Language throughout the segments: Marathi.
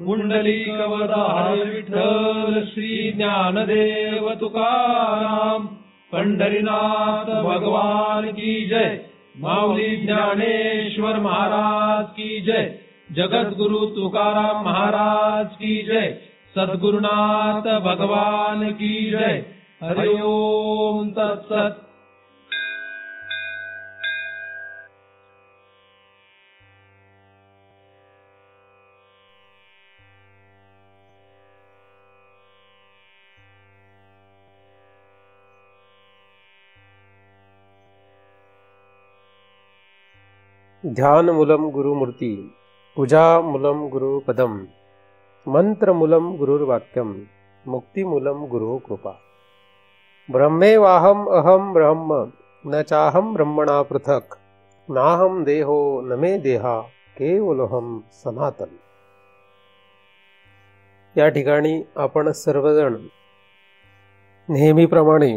पुंडलिकवरदाहर विठ्ठल श्री ज्ञानदेव तुकाराम पंढरीनाथ भगवान की जय। माऊली ज्ञानेश्वर महाराज की जय। जगद्गुरु तुकाराम महाराज की जय। सद्गुरुनाथ भगवान की जय। हरि ओम तत्सत। ध्यानमूलं गुरुमूर्ति, पूजामूलं गुरुपदम, मंत्रमूलं गुरुर्वाक्यम, मुक्तिमूलं गुरु कृपा। ब्रह्मेवाहम अहम ब्रह्म, न चाहम ब्रह्मणा पृथक, नाहम देहो न मे देहा, केवलोहम सनातन। या ठिकाणी आपण सर्वजण नेहमीप्रमाणे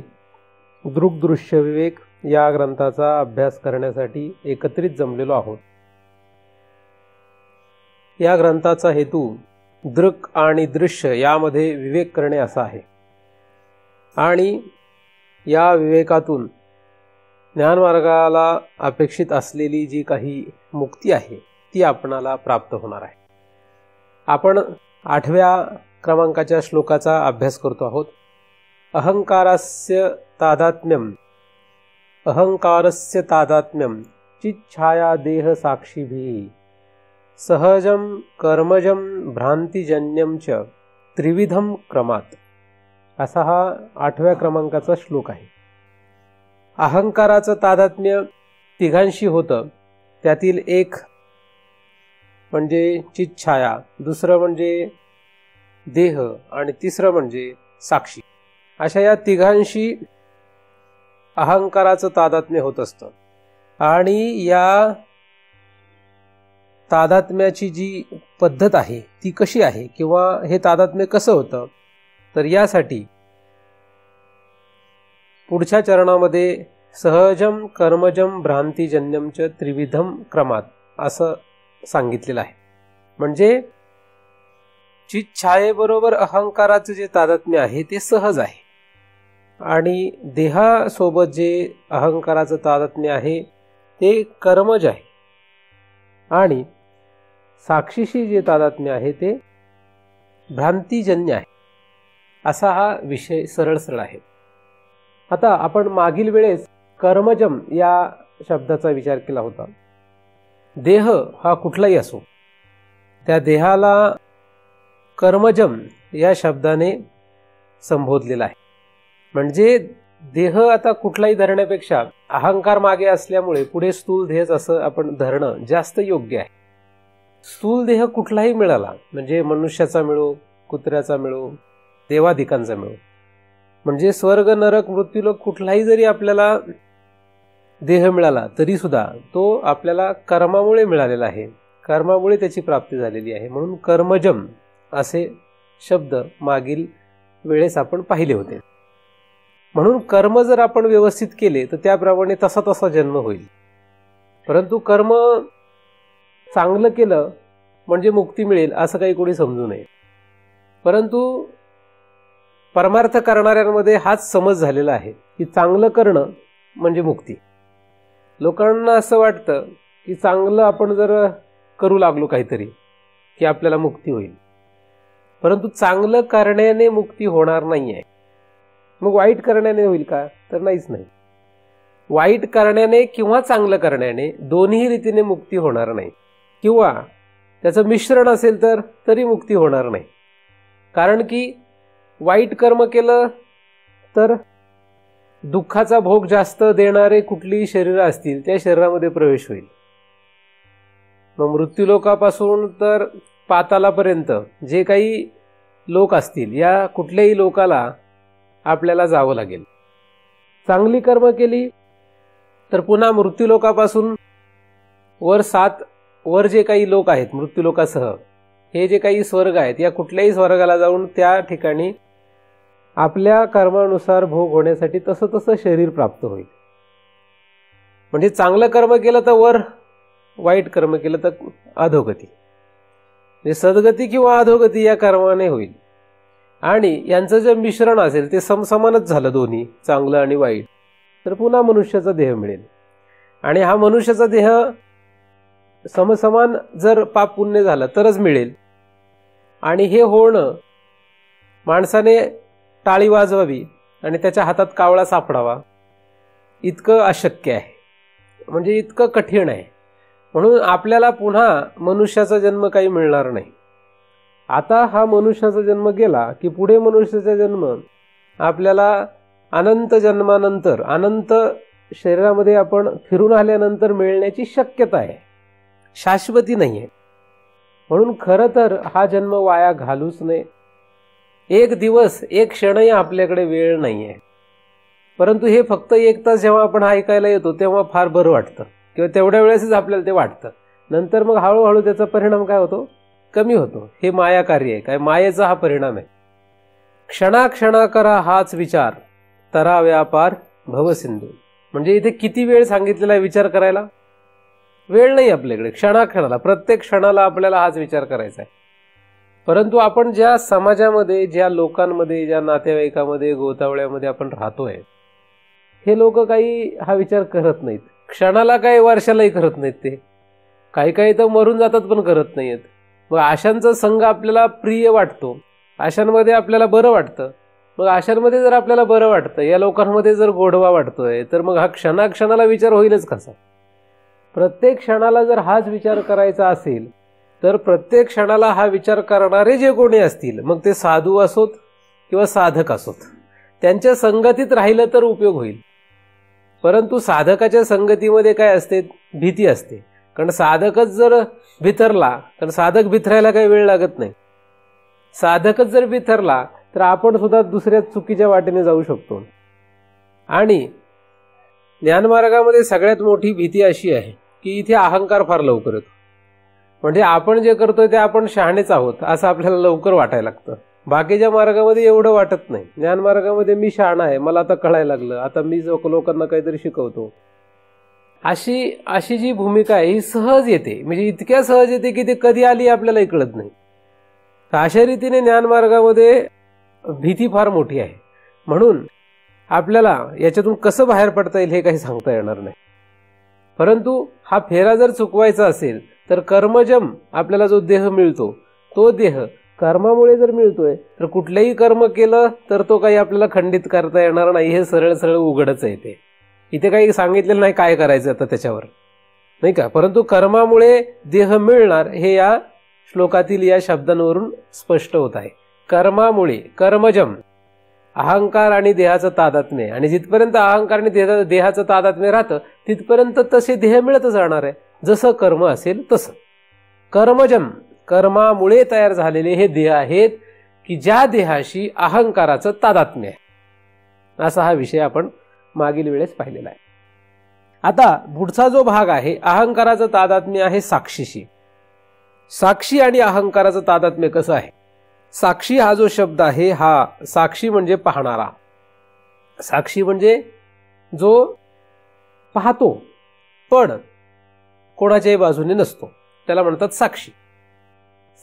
दृक्दृश्य विवेक या ग्रंथाचा अभ्यास करण्यासाठी एकत्रित जमलेलो आहोत। या ग्रंथाचा हेतू दृक आणि दृश्य यामध्ये विवेक करणे असा आहे आणि या विवेकातून ज्ञानमार्गाला अपेक्षित असलेली जी काही मुक्ती आहे ती आपणाला प्राप्त होणार आहे। आपण 8व्या क्रमांकाच्या श्लोकाचा अभ्यास करतो आहोत। अहंकारस्य तादात्म्यम, अहंकारस्य तादात्म्यम चिच्छाया देह साक्षीभिः सहजम कर्मजम भ्रांतिजन्यम च त्रिविधम क्रमात। असा हा 8व्या क्रमांकाचा श्लोक आहे। अहंकाराचं तादात्म्य तिघांशी होतं, त्यातील एक म्हणजे चिच्छाया, दुसरं म्हणजे देह आणि तिसरं म्हणजे साक्षी। अशा या तिघांशी अहंकाराचं तादात्म्य होत असतं आणि या तादात्म्याची जी पद्धत आहे ती कशी आहे किंवा हे तादात्म्य कसं होतं, तर यासाठी पुढच्या चरणामध्ये सहजम कर्मजम भ्रांतिजन्यम च त्रिविधम क्रमात असं सांगितलेलं आहे। म्हणजे चिच्छायेबरोबर अहंकाराचं जे तादात्म्य आहे ते सहज आहे आणि देहासोबत जे अहंकाराचं तादात्म्य आहे ते कर्मज आहे आणि साक्षीशी जे तादात्म्य आहे ते भ्रांतिजन्य आहे। असा हा विषय सरळ सरळ आहे। आता आपण मागील वेळेस कर्मजम या शब्दाचा विचार केला होता। देह हा कुठलाही असो त्या देहाला कर्मजम या शब्दाने संबोधलेला आहे। म्हणजे देह आता कुठलाही धरण्यापेक्षा अहंकार मागे असल्यामुळे पुढे स्थूल देहच असं आपण धरणं जास्त योग्य आहे। स्थूल देह कुठलाही मिळाला म्हणजे मनुष्याचा मिळो, कुत्र्याचा मिळो, देवाधिकांचा मिळो, म्हणजे स्वर्ग नरक मृत्यूलोक कुठलाही जरी आपल्याला देह मिळाला तरी सुद्धा तो आपल्याला कर्मामुळे मिळालेला आहे, कर्मामुळे त्याची प्राप्ती झालेली आहे। म्हणून कर्मजम असे शब्द मागील वेळेस आपण पाहिले होते। म्हणून कर्म जर आपण व्यवस्थित केले तर त्याप्रमाणे तसा तसा जन्म होईल, परंतु कर्म चांगलं केलं म्हणजे मुक्ती मिळेल असं काही कोणी समजू नये। परंतु परमार्थ करणाऱ्यांमध्ये हाच समज झालेला आहे की चांगलं करणं म्हणजे मुक्ती। लोकांना असं वाटतं की चांगलं आपण जर करू लागलो काहीतरी की आपल्याला मुक्ती होईल, परंतु चांगलं करण्याने मुक्ती होणार नाही आहे। मग वाईट करण्याने होईल का, तर नाहीच नाही। वाईट करण्याने किंवा चांगलं करण्याने दोन्ही रीतीने मुक्ती होणार नाही, किंवा त्याचं मिश्रण असेल तर तरी मुक्ती होणार नाही। कारण की वाईट कर्म केलं तर दुःखाचा भोग जास्त देणारे कुठलीही शरीरं असतील त्या शरीरामध्ये प्रवेश होईल। मग मृत्यूलोकापासून तर पातालापर्यंत जे काही लोक असतील या कुठल्याही लोकाला आपल्याला जावं लागेल। चांगली कर्म केली तर पुन्हा मृत्यूलोकापासून वर जे काही लोक आहेत मृत्यूलोकासह हे जे काही स्वर्ग आहेत या कुठल्याही स्वर्गाला जाऊन त्या ठिकाणी आपल्या कर्मानुसार भोग होण्यासाठी तसं तसं शरीर प्राप्त होईल। म्हणजे चांगलं कर्म केलं तर वर, वाईट कर्म केलं तर अधोगती। म्हणजे सद्गती किंवा अधोगती या कर्माने होईल. आणि यांचं जे मिश्रण असेल ते समसमानच झालं, दोन्ही चांगलं आणि वाईट, तर पुन्हा मनुष्याचा देह मिळेल. आणि हा मनुष्याचा देह समसमान जर पाप पुण्य झालं तरच मिळेल. आणि हे होणं माणसाने टाळी वाजवावी आणि त्याच्या हातात कावळा सापडावा इतकं अशक्य आहे, म्हणजे इतकं कठीण आहे. म्हणून आपल्याला पुन्हा मनुष्याचा जन्म काही मिळणार नाही. आता हा मनुष्याचा जन्म गेला की पुढे मनुष्याचा जन्म आपल्याला अनंत जन्मानंतर, अनंत शरीरामध्ये आपण फिरून आल्यानंतर मिळण्याची शक्यता आहे, शाश्वती नाही आहे. म्हणून खरं तर हा जन्म वाया घालूच नये. एक दिवस, एक क्षणही आपल्याकडे वेळ नाही आहे. परंतु हे फक्त एक तास जेव्हा आपण ऐकायला येतो तेव्हा फार बरं वाटतं, किंवा तेवढ्या वेळेसच आपल्याला ते वाटतं. नंतर मग हळूहळू त्याचा परिणाम काय होतो, कमी होतो. हे माया कार्य आहे, काय मायेचा हा परिणाम आहे. क्षणाक्षणा करा हाच विचार, तरा व्यापार भवसिंधू. म्हणजे इथे किती वेळ सांगितलेला आहे विचार करायला? वेळ नाही आपल्याकडे. क्षणाक्षणाला, प्रत्येक क्षणाला आपल्याला हाच विचार करायचा आहे. परंतु आपण ज्या समाजामध्ये, ज्या लोकांमध्ये, ज्या नातेवाईकामध्ये, गोतावळ्यामध्ये आपण राहतोय, हे लोक काही हा विचार करत नाहीत. क्षणाला काही, वर्षालाही करत नाहीत. ते काही काही तर मरून जातात पण करत नाहीत. मग अशांचा संघ आपल्याला प्रिय वाटतो, अशांमध्ये आपल्याला बरं वाटतं. मग अशांमध्ये जर आपल्याला बरं वाटतं, या लोकांमध्ये जर गोडवा वाटतोय, तर मग हा क्षणाक्षणाला विचार होईलच कसा? प्रत्येक क्षणाला जर हाच विचार करायचा असेल तर प्रत्येक क्षणाला हा विचार करणारे जे कोणी असतील, मग ते साधू असोत किंवा साधक असोत, त्यांच्या संगतीत राहिलं तर उपयोग होईल. परंतु साधकाच्या संगतीमध्ये काय असते? भीती असते. कारण साधकच जर भिथरला, कारण साधक भिथरायला काही वेळ लागत नाही, साधकच जर भिथरला तर आपण सुद्धा दुसऱ्या चुकीच्या वाटेने जाऊ शकतो. आणि ज्ञानमार्गामध्ये सगळ्यात मोठी भीती अशी आहे की इथे अहंकार फार लवकर येतो. म्हणजे आपण जे करतोय ते आपण शहाणेच आहोत असं आपल्याला लवकर वाटायला लागतं. बाकीच्या मार्गामध्ये एवढं वाटत नाही. ज्ञानमार्गामध्ये मी शहाणा आहे, मला आता कळायला लागलं, आता मी लोकांना काहीतरी शिकवतो, अशी जी भूमिका आहे ही सहज येते. म्हणजे इतक्या सहज येते की ते कधी आली आपल्यालाही कळत नाही. तर अशा रीतीने ज्ञानमार्गामध्ये भीती फार मोठी आहे. म्हणून आपल्याला याच्यातून कसं बाहेर पडता येईल हे काही सांगता येणार नाही. परंतु हा फेरा जर चुकवायचा असेल तर कर्मजम आपल्याला जो देह मिळतो, तो देह कर्मामुळे जर मिळतोय तर कुठलंही कर्म केलं तर तो काही आपल्याला खंडित करता येणार नाही. हे सरळ सरळ उघडच आहे. ते इथे काही सांगितलेलं नाही काय करायचं आता त्याच्यावर, नाही का? परंतु कर्मामुळे देह मिळणार हे या श्लोकातील या शब्दांवरून स्पष्ट होत आहे. कर्मामुळे, कर्मजम, अहंकार आणि देहाचं तादात्म्य. आणि जिथपर्यंत अहंकार आणि देहाचं तादात्म्य राहतं तिथपर्यंत तसे देह मिळतच जाणार आहे, जसं कर्म असेल तसं. कर्मजम, कर्मामुळे तयार झालेले हे देह आहेत की ज्या देहाशी अहंकाराचं तादात्म्य आहे. असा हा विषय आपण मागील वेळेस पाहिलेला आहे. आता पुढचा जो भाग आहे, अहंकाराचं तादात्म्य आहे साक्षीशी. साक्षी आणि अहंकाराचं तादात्म्य कसं आहे? साक्षी हा जो शब्द आहे, हा साक्षी म्हणजे पाहणारा. साक्षी म्हणजे जो पाहतो पण कोणाच्याही बाजूने नसतो, त्याला म्हणतात साक्षी.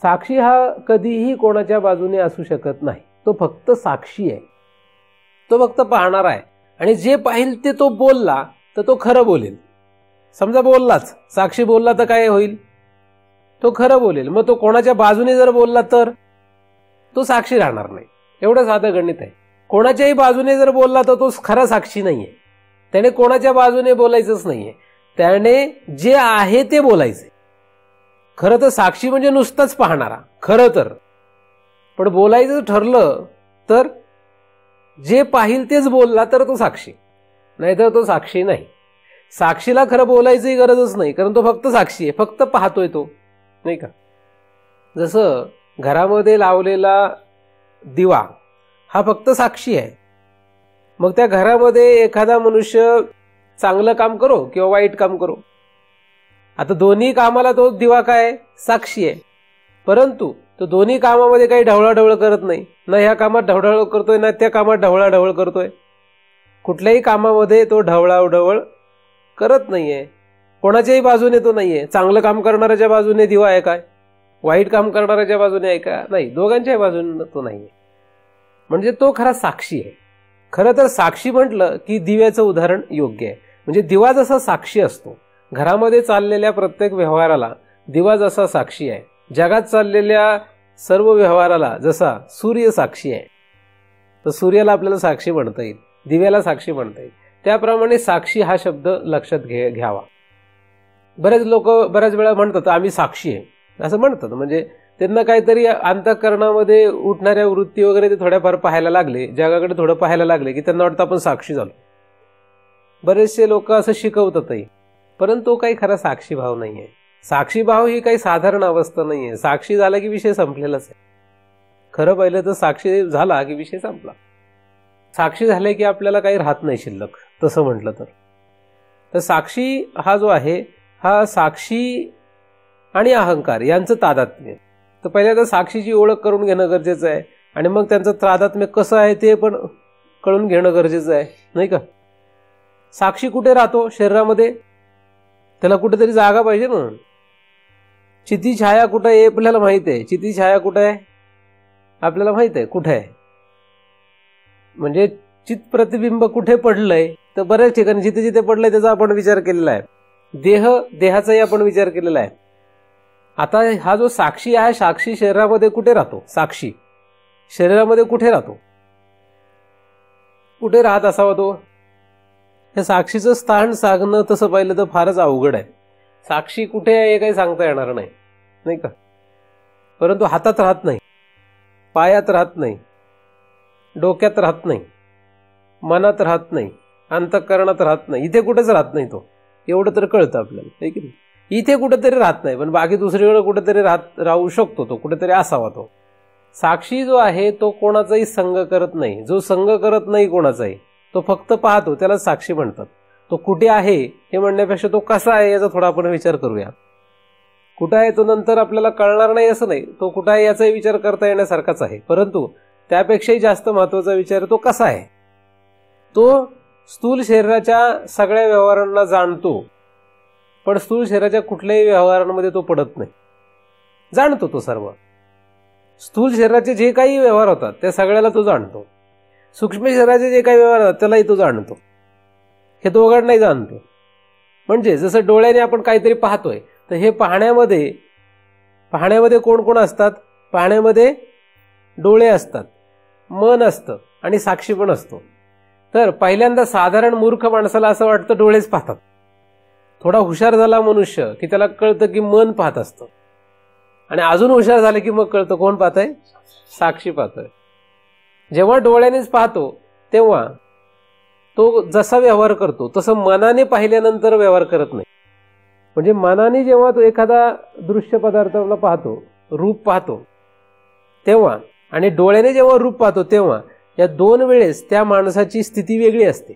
साक्षी हा कधीही कोणाच्या बाजूने असू शकत नाही. तो फक्त साक्षी आहे, तो फक्त पाहणारा आहे. आणि जे पाहिल ते तो बोलला तर तो खरं बोलेल. समजा बोललाच, साक्षी बोलला तर काय होईल? तो खरं बोलेल. मग तो कोणाच्या बाजूने जर बोलला तर तो साक्षी राहणार नाही. एवढं साधं गणित आहे. कोणाच्याही बाजूने जर बोलला तर तो खरा साक्षी नाहीये. त्याने कोणाच्या बाजूने बोलायचंच नाहीये, त्याने जे आहे ते बोलायचंय. खरं तर साक्षी म्हणजे नुसताच पाहणारा खरं तर, पण बोलायचं ठरलं तर जे पाहिल तेच बोलला तर तो साक्षी, नाहीतर तो साक्षी नाही. साक्षीला खरं बोलायची गरजच नाही, कारण तो फक्त साक्षी आहे, फक्त पाहतोय तो, नाही का? जसं घरामध्ये लावलेला दिवा हा फक्त साक्षी आहे. मग त्या घरामध्ये एखादा मनुष्य चांगलं काम करो किंवा वाईट काम करो, आता दोन्ही कामाला तो दिवा काय? साक्षी आहे. परंतु तो दोन्ही कामामध्ये काही ढवळाढवळ करत नाही. ना ह्या कामात ढवळाढवळ करतोय ना त्या कामात ढवळाढवळ करतोय. कुठल्याही कामामध्ये तो ढवळाढवळ करत नाहीये. कोणाच्याही बाजूने तो नाहीये. चांगलं काम करणाऱ्याच्या बाजूने दिवा आहे काय? वाईट काम करणाऱ्याच्या बाजूने आहे का? नाही, दोघांच्याही बाजूने तो नाही आहे. म्हणजे तो खरा साक्षी आहे. खरं तर साक्षी म्हटलं की दिव्याचं उदाहरण योग्य आहे. म्हणजे दिवा जसा साक्षी असतो, घरामध्ये चाललेल्या प्रत्येक व्यवहाराला दिवा जसा साक्षी आहे, जगात चाललेल्या सर्व व्यवहाराला जसा सूर्य साक्षी आहे, तर सूर्याला आपल्याला साक्षी म्हणता येईल, दिव्याला साक्षी म्हणता येईल. त्याप्रमाणे साक्षी हा शब्द लक्षात घ्यावा. बरेच लोक बऱ्याच वेळा म्हणतात आम्ही साक्षी आहे असं म्हणतात. म्हणजे त्यांना काहीतरी अंतःकरणामध्ये उठणाऱ्या वृत्ती वगैरे ते थोड्याफार पाहायला लागले, जगाकडे थोडं पाहायला लागले की त्यांना वाटतं आपण साक्षी झालो. बरेचसे लोक असं शिकवतातही, परंतु तो काही खरा साक्षीभाव नाही आहे. साक्षीभाव ही काही साधारण अवस्था नाही आहे. साक्षी झाला की विषय संपलेलाच आहे. खरं पाहिलं तर साक्षी झाला की विषय संपला. साक्षी झाले की आपल्याला काही राहत नाही शिल्लक, तसं म्हटलं तर साक्षी हा जो आहे हा साक्षी आणि अहंकार यांचं तादात्म्य. तर पहिल्यांदा साक्षीची ओळख करून घेणं गरजेचं आहे आणि मग त्यांचं तादात्म्य कसं आहे ते पण कळून घेणं गरजेचं आहे, नाही का? साक्षी कुठे राहतो शरीरामध्ये? त्याला कुठेतरी जागा पाहिजे ना. चिती छाया कुठे आहे आपल्याला माहित आहे. चिती छाया कुठे आहे आपल्याला माहित आहे कुठे आहे. म्हणजे चित प्रतिबिंब कुठे पडलंय तर बऱ्याच ठिकाणी जिथे जिथे पडलंय त्याचा आपण विचार केलेला आहे. देहाचाही आपण विचार केलेला आहे. आता हा जो साक्षी आहे, साक्षी शरीरामध्ये कुठे राहतो? साक्षी शरीरामध्ये कुठे राहतो? कुठे राहत असावा तो? हे साक्षीचं स्थान सांगणं तसं पाहिलं तर फारच अवघड आहे. साक्षी कुठे आहे हे काही सांगता येणार नाही, नाही का? परंतु हातात राहत नाही, पायात राहत नाही, डोक्यात राहत नाही, मनात राहत नाही, अंतःकरणात राहत नाही, इथे कुठेच राहत नाही तो. एवढं तर कळतं आपल्याला, आहे की नाही? इथे कुठेतरी राहत नाही, पण बाकी दुसरीकडे कुठेतरी राहू शकतो तो, कुठेतरी असावा तो. साक्षी जो आहे तो कोणाचाही संग करत नाही. जो संग करत नाही कोणाचाही, तो फक्त पाहतो, त्याला साक्षी म्हणतात. तो कुठे आहे हे म्हणण्यापेक्षा तो कसा आहे याचा थोडा आपण विचार करूया. कुठं आहे तो नंतर आपल्याला कळणार नाही असं नाही, तो कुठं आहे याचाही विचार करता येण्यासारखाच आहे. परंतु त्यापेक्षाही जास्त महत्वाचा विचार तो कसा आहे. तो स्थूल शरीराच्या सगळ्या व्यवहारांना जाणतो, पण स्थूल शरीराच्या कुठल्याही व्यवहारांमध्ये तो पडत नाही. जाणतो तो सर्व. स्थूल शरीराचे जे काही व्यवहार होतात त्या सगळ्याला तो जाणतो. सूक्ष्म शरीराचे जे काही व्यवहार होतात त्यालाही तो जाणतो. हे दोघांनाही जाणतो. म्हणजे जसं डोळ्याने आपण काहीतरी पाहतोय तर हे पाहण्यामध्ये कोण कोण असतात? पाहण्यामध्ये डोळे असतात, मन असतं आणि साक्षी पण असतो. तर पहिल्यांदा साधारण मूर्ख माणसाला असं वाटतं डोळेच पाहतात. थोडा हुशार झाला मनुष्य की त्याला कळतं की मन पाहत असतं, आणि अजून हुशार झाले की मग कळतं कोण पाहतंय? साक्षी पाहतोय. जेव्हा डोळ्यानेच पाहतो तेव्हा तो जसा व्यवहार करतो तसं मनाने पाहिल्यानंतर व्यवहार करत नाही. म्हणजे मनाने जेव्हा तो एखादा दृश्य पदार्थाला पाहतो, रूप पाहतो तेव्हा, आणि डोळ्याने जेव्हा रूप पाहतो तेव्हा, या दोन वेळेस त्या माणसाची स्थिती वेगळी असते.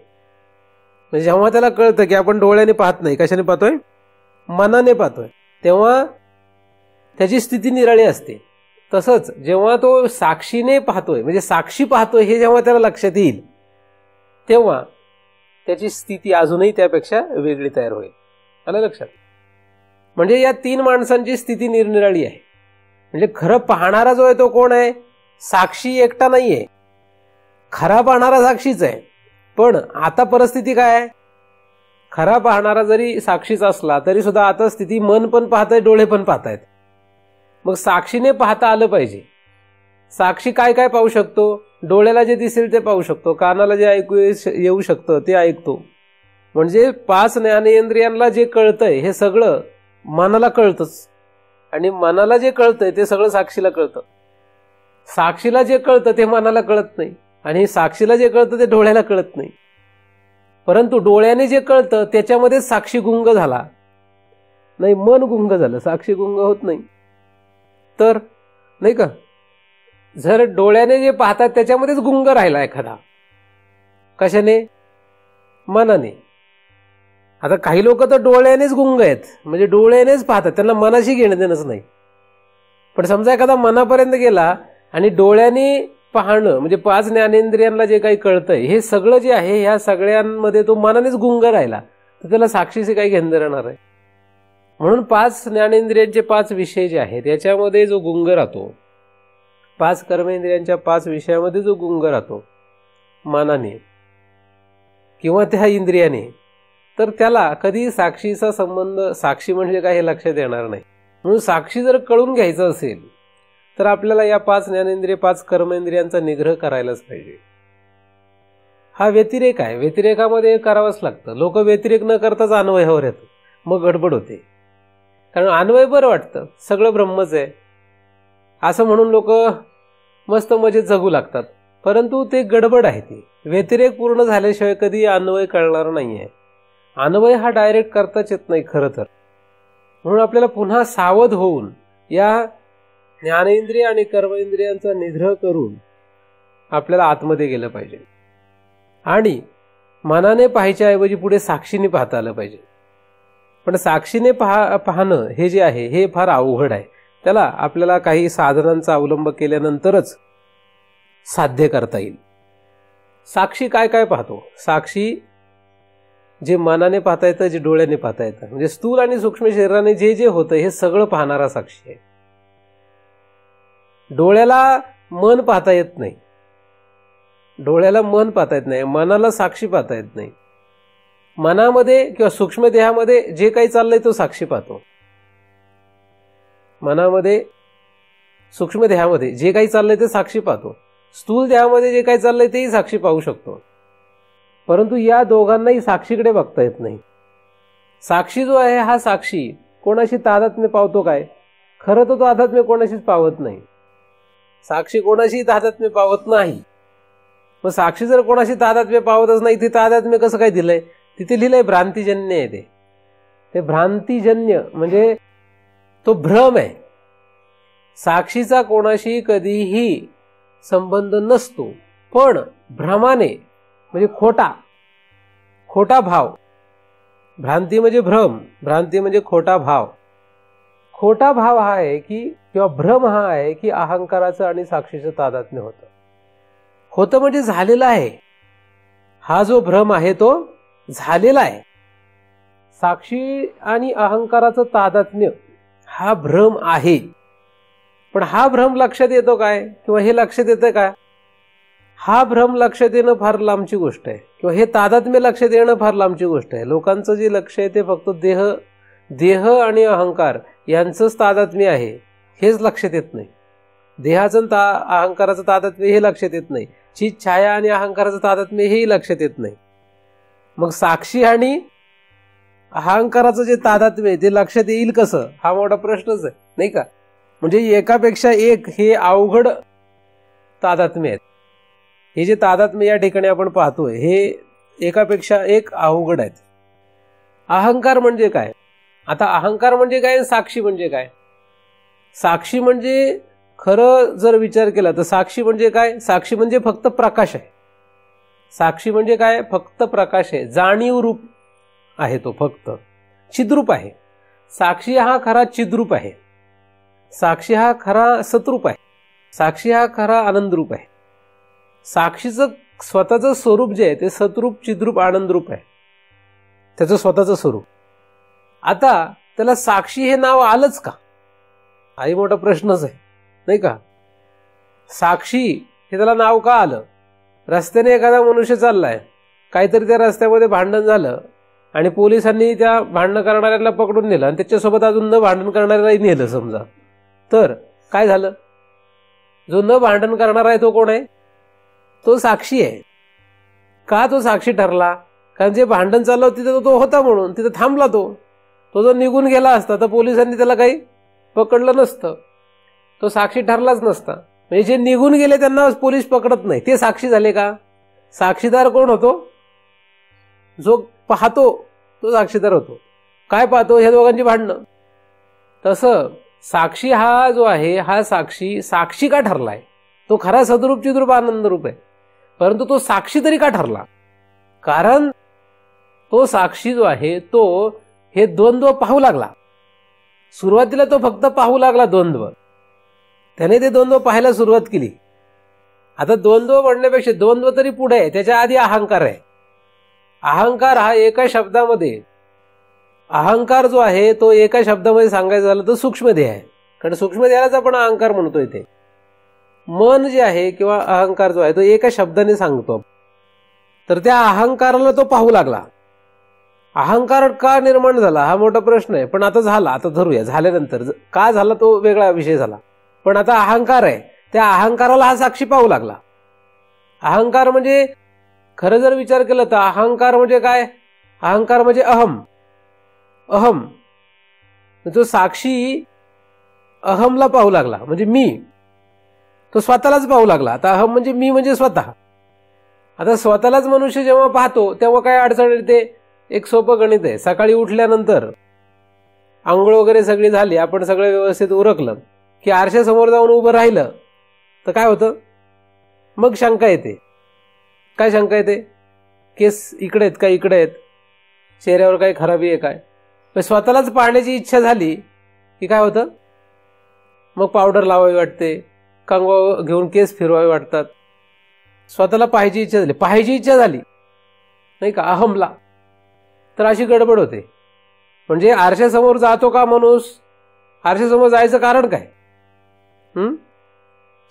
म्हणजे जेव्हा त्याला कळतं की आपण डोळ्याने पाहत नाही, कशाने पाहतोय? मनाने पाहतोय, तेव्हा त्याची स्थिती निराळी असते. तसंच जेव्हा तो साक्षीने पाहतोय, म्हणजे साक्षी पाहतोय हे जेव्हा त्याला लक्षात येईल तेव्हा त्याची स्थिती अजूनही त्यापेक्षा वेगळी तयार होईल. आलं लक्षात? म्हणजे या तीन माणसांची स्थिती निरनिराळी आहे. म्हणजे खरं पाहणारा जो आहे तो कोण आहे? साक्षी एकटा नाहीये. खरा पाहणारा साक्षीच आहे. पण आता परिस्थिती काय आहे? खरा पाहणारा जरी साक्षीच असला तरी सुद्धा आता स्थिती मन पण पाहतंय, डोळे पण पाहतायत. मग साक्षीने पाहता आलं पाहिजे. साक्षी काय काय पाहू शकतो? डोळ्याला जे दिसेल ते पाहू शकतो, कानाला जे ऐकू येऊ शकतं ते ऐकतो. म्हणजे 5 ज्ञानेंद्रियांना जे कळतंय हे सगळं मनाला कळतंच, आणि मनाला जे कळतंय ते सगळं साक्षीला कळतं. साक्षीला जे कळतं ते मनाला कळत नाही, आणि साक्षीला जे कळतं ते डोळ्याला कळत नाही. परंतु डोळ्याने जे कळतं त्याच्यामध्येच साक्षी गुंग झाला नाही, मन गुंग झालं, साक्षी गुंग होत नाही. तर नाही का, जर डोळ्याने जे पाहतात त्याच्यामध्येच गुंग राहिला एखादा, कशाने? मनाने. आता काही लोक तर डोळ्यानेच गुंग आहेत, म्हणजे डोळ्यानेच पाहतात, त्यांना मनाशी घेणं देणंच नाही. पण समजा एखादा मनापर्यंत गेला आणि डोळ्याने पाहणं म्हणजे 5 ज्ञानेंद्रियांना जे काही कळतंय हे सगळं जे आहे ह्या सगळ्यांमध्ये तो मनानेच गुंग राहिला, तर त्याला साक्षीचे काही घेणं राहणार आहे? म्हणून 5 ज्ञानेंद्रियांचे 5 विषय जे आहेत याच्यामध्ये जो गुंग राहतो, 5 कर्मेंद्रियांच्या 5 विषयामध्ये जो गुंग राहतो मनाने किंवा त्या इंद्रियाने, तर त्याला कधी साक्षीचा संबंध, साक्षी म्हणजे काय हे लक्षात येणार नाही. म्हणून साक्षी जर कळून घ्यायचं असेल तर आपल्याला या 5 ज्ञानेंद्रिय 5 कर्मेंद्रियांचा निग्रह करायलाच पाहिजे. हा व्यतिरेक आहे, व्यतिरेकामध्ये करावंच लागतं. लोक व्यतिरेक न करताच अन्वयावर येतात, मग गडबड होते. कारण अन्वय बरं वाटतं, सगळं ब्रह्मच आहे असं म्हणून लोक मस्त मजेत जगू लागतात, परंतु ते गडबड आहे. ती व्यतिरेक पूर्ण झाल्याशिवाय कधी अन्वय कळणार नाही आहे. अन्वय हा डायरेक्ट करताच येत नाही खरं तर. म्हणून आपल्याला पुन्हा सावध होऊन या ज्ञानेंद्रिय आणि कर्मेंद्रियांचा निग्रह करून आपल्याला आतमध्ये गेलं पाहिजे आणि मनाने पाहायच्या ऐवजी पुढे साक्षीने पाहता आलं पाहिजे. पण साक्षीने पाहणं हे जे आहे हे फार अवघड आहे. त्याला आपल्याला काही साधनांचा अवलंब केल्यानंतरच साध्य करता येईल. साक्षी काय काय पाहतो? साक्षी जे मनाने पाहता येतं, जे डोळ्याने पाहता येतं, म्हणजे स्थूल आणि सूक्ष्म शरीराने जे जे होतं हे सगळं पाहणारा साक्षी आहे. डोळ्याला मन पाहता येत नाही, डोळ्याला मन पाहता येत नाही, मनाला साक्षी पाहता येत नाही. मनामध्ये किंवा सूक्ष्म देहामध्ये जे काही चाललंय तो साक्षी पाहतो. मनामध्ये सूक्ष्म देहामध्ये जे काही चाललंय ते साक्षी पाहतो. स्थूल देहामध्ये जे काही चाललंय तेही साक्षी पाहू शकतो. परंतु या दोघांनाही साक्षीकडे बघता येत नाही. साक्षी जो आहे हा साक्षी कोणाशी तादात्म्य पावतो काय? खरं तर तो तादात्म्य कोणाशीच पावत नाही. साक्षी कोणाशी तादात्म्य पावत नाही. मग साक्षी जर कोणाशी तादात्म्य पावतच नाही, ते तादात्म्य कसं काय दिलंय? तिथे लिहिलंय भ्रांतिजन्य आहे. ते भ्रांतिजन्य म्हणजे तो भ्रम आहे. साक्षीचा कोणाशी कधीही संबंध नसतो, पण भ्रमाने म्हणजे खोटा भाव. भ्रांती म्हणजे भ्रम, भ्रांती म्हणजे खोटा भाव. खोटा भाव हा आहे की किंवा भ्रम हा आहे की अहंकाराचं आणि साक्षीचं तादात्म्य होतं म्हणजे झालेलं आहे. हा जो भ्रम आहे तो झालेला आहे. साक्षी आणि अहंकाराचं तादात्म्य हा भ्रम आहे. पण हा भ्रम लक्षात येतो काय किंवा हे लक्षात येतं काय? हा भ्रम लक्षात येणं फार लांबची गोष्ट आहे, किंवा हे तादात्म्य लक्षात येणं फार लांबची गोष्ट आहे. लोकांचं जे लक्ष आहे ते फक्त देह आणि अहंकार यांचंच तादात्म्य आहे हेच लक्षात येत नाही. देहाचं अहंकाराचं तादात्म्य हे लक्षात येत नाही. चित छाया आणि अहंकाराचं तादात्म्य हेही लक्षात येत नाही. मग साक्षी आणि अहंकाराचं जे तादात्म्य आहे ते लक्षात येईल कसं, हा मोठा प्रश्नच आहे, नाही का? म्हणजे एकापेक्षा एक हे अवघड तादात्म्य आहेत. हे जे तादात्म्य या ठिकाणी आपण पाहतोय हे एकापेक्षा एक अवघड आहेत. अहंकार म्हणजे काय? आता अहंकार म्हणजे काय, साक्षी म्हणजे काय? साक्षी म्हणजे खरं जर विचार केला तर साक्षी म्हणजे काय? साक्षी म्हणजे फक्त प्रकाश आहे. साक्षी म्हणजे काय? फक्त प्रकाश आहे, जाणीव रूप आहे, तो फक्त चिद्रूप आहे. साक्षी हा खरा चिद्रूप आहे. साक्षी हा खरा सतरूप आहे. साक्षी हा खरा आनंदरूप आहे. साक्षीचं स्वतःचं स्वरूप जे आहे ते सतरूप चिद्रूप आनंदरूप आहे, त्याचं स्वतःचं स्वरूप. आता त्याला साक्षी हे नाव आलंच का, हाही मोठा प्रश्नच आहे, नाही का? साक्षी हे त्याला नाव का आलं? रस्त्याने एखादा मनुष्य चाललाय, काहीतरी त्या रस्त्यामध्ये भांडण झालं आणि पोलिसांनी त्या भांडण करणाऱ्याला पकडून नेलं आणि त्याच्यासोबत अजून न भांडण करणाऱ्यालाही नेलं समजा, तर काय झालं? जो न भांडण करणारा आहे तो कोण आहे? तो साक्षी आहे. का तो साक्षी ठरला? कारण जे भांडण चाललं होतं तिथं तो होता म्हणून तिथं थांबला. तो जर निघून गेला असता तर पोलिसांनी त्याला काही पकडलं नसतं, तो साक्षी ठरलाच नसता. म्हणजे जे निघून गेले त्यांना पोलीस पकडत नाही, ते साक्षी झाले का? साक्षीदार कोण होतो? जो पाहतो तो साक्षीदार होतो. काय पाहतो? ह्या दोघांची भांडणं. तसं साक्षी हा जो आहे हा साक्षी का ठरलाय? तो खरा सदरूप चिद्रूप आनंदरूप आहे, परंतु तो साक्षी तरी का ठरला? कारण तो साक्षी जो आहे तो हे द्वंद्व पाहू लागला. सुरुवातीला तो फक्त पाहू लागला द्वंद्व, त्याने ते द्वंद्व पाहायला सुरुवात केली. आता द्वंद्व म्हणण्यापेक्षा द्वंद्व तरी पुढे आहे, त्याच्या आधी अहंकार आहे. अहंकार हा एका शब्दामध्ये अहंकार जो आहे तो एका शब्दामध्ये सांगायचं झालं तर सूक्ष्मदेह आहे, कारण सूक्ष्मदेहालाच आपण अहंकार म्हणतो. इथे मन जे आहे किंवा अहंकार जो आहे तो एका शब्दाने सांगतो. तर त्या अहंकाराला तो पाहू लागला. अहंकार का निर्माण झाला हा मोठा प्रश्न आहे, पण आता झाला. आता धरूया, झाल्यानंतर का झाला तो वेगळा विषय झाला, पण आता अहंकार आहे. त्या अहंकाराला हा साक्षी पाहू लागला. अहंकार म्हणजे खरं जर विचार केला तर अहंकार म्हणजे काय? अहंकार म्हणजे अहम. अहम तो साक्षी अहमला पाहू लागला, म्हणजे मी. तो स्वतःलाच पाहू लागला. आता अहम म्हणजे मी, म्हणजे स्वतः. आता स्वतःलाच मनुष्य जेव्हा पाहतो तेव्हा काय अडचण येते? एक सोपं गणित आहे. सकाळी उठल्यानंतर आंघोळ वगैरे सगळी झाली, आपण सगळं व्यवस्थित उरकलं की आरशासमोर जाऊन उभं राहिलं तर काय होतं? मग शंका येते. काय शंका येते? केस इकडे आहेत का, इकडे आहेत, चेहऱ्यावर काही खराबी आहे काय? स्वतःलाच पाहण्याची इच्छा झाली की काय होतं? मग पावडर लावावी वाटते, कंगवा घेऊन केस फिरवावे वाटतात. स्वतःला पाहायची इच्छा झाली, पाहायची इच्छा झाली नाही का अहमला, तर अशी गडबड होते. म्हणजे आरशासमोर जातो का माणूस? आरशासमोर जायचं कारण काय?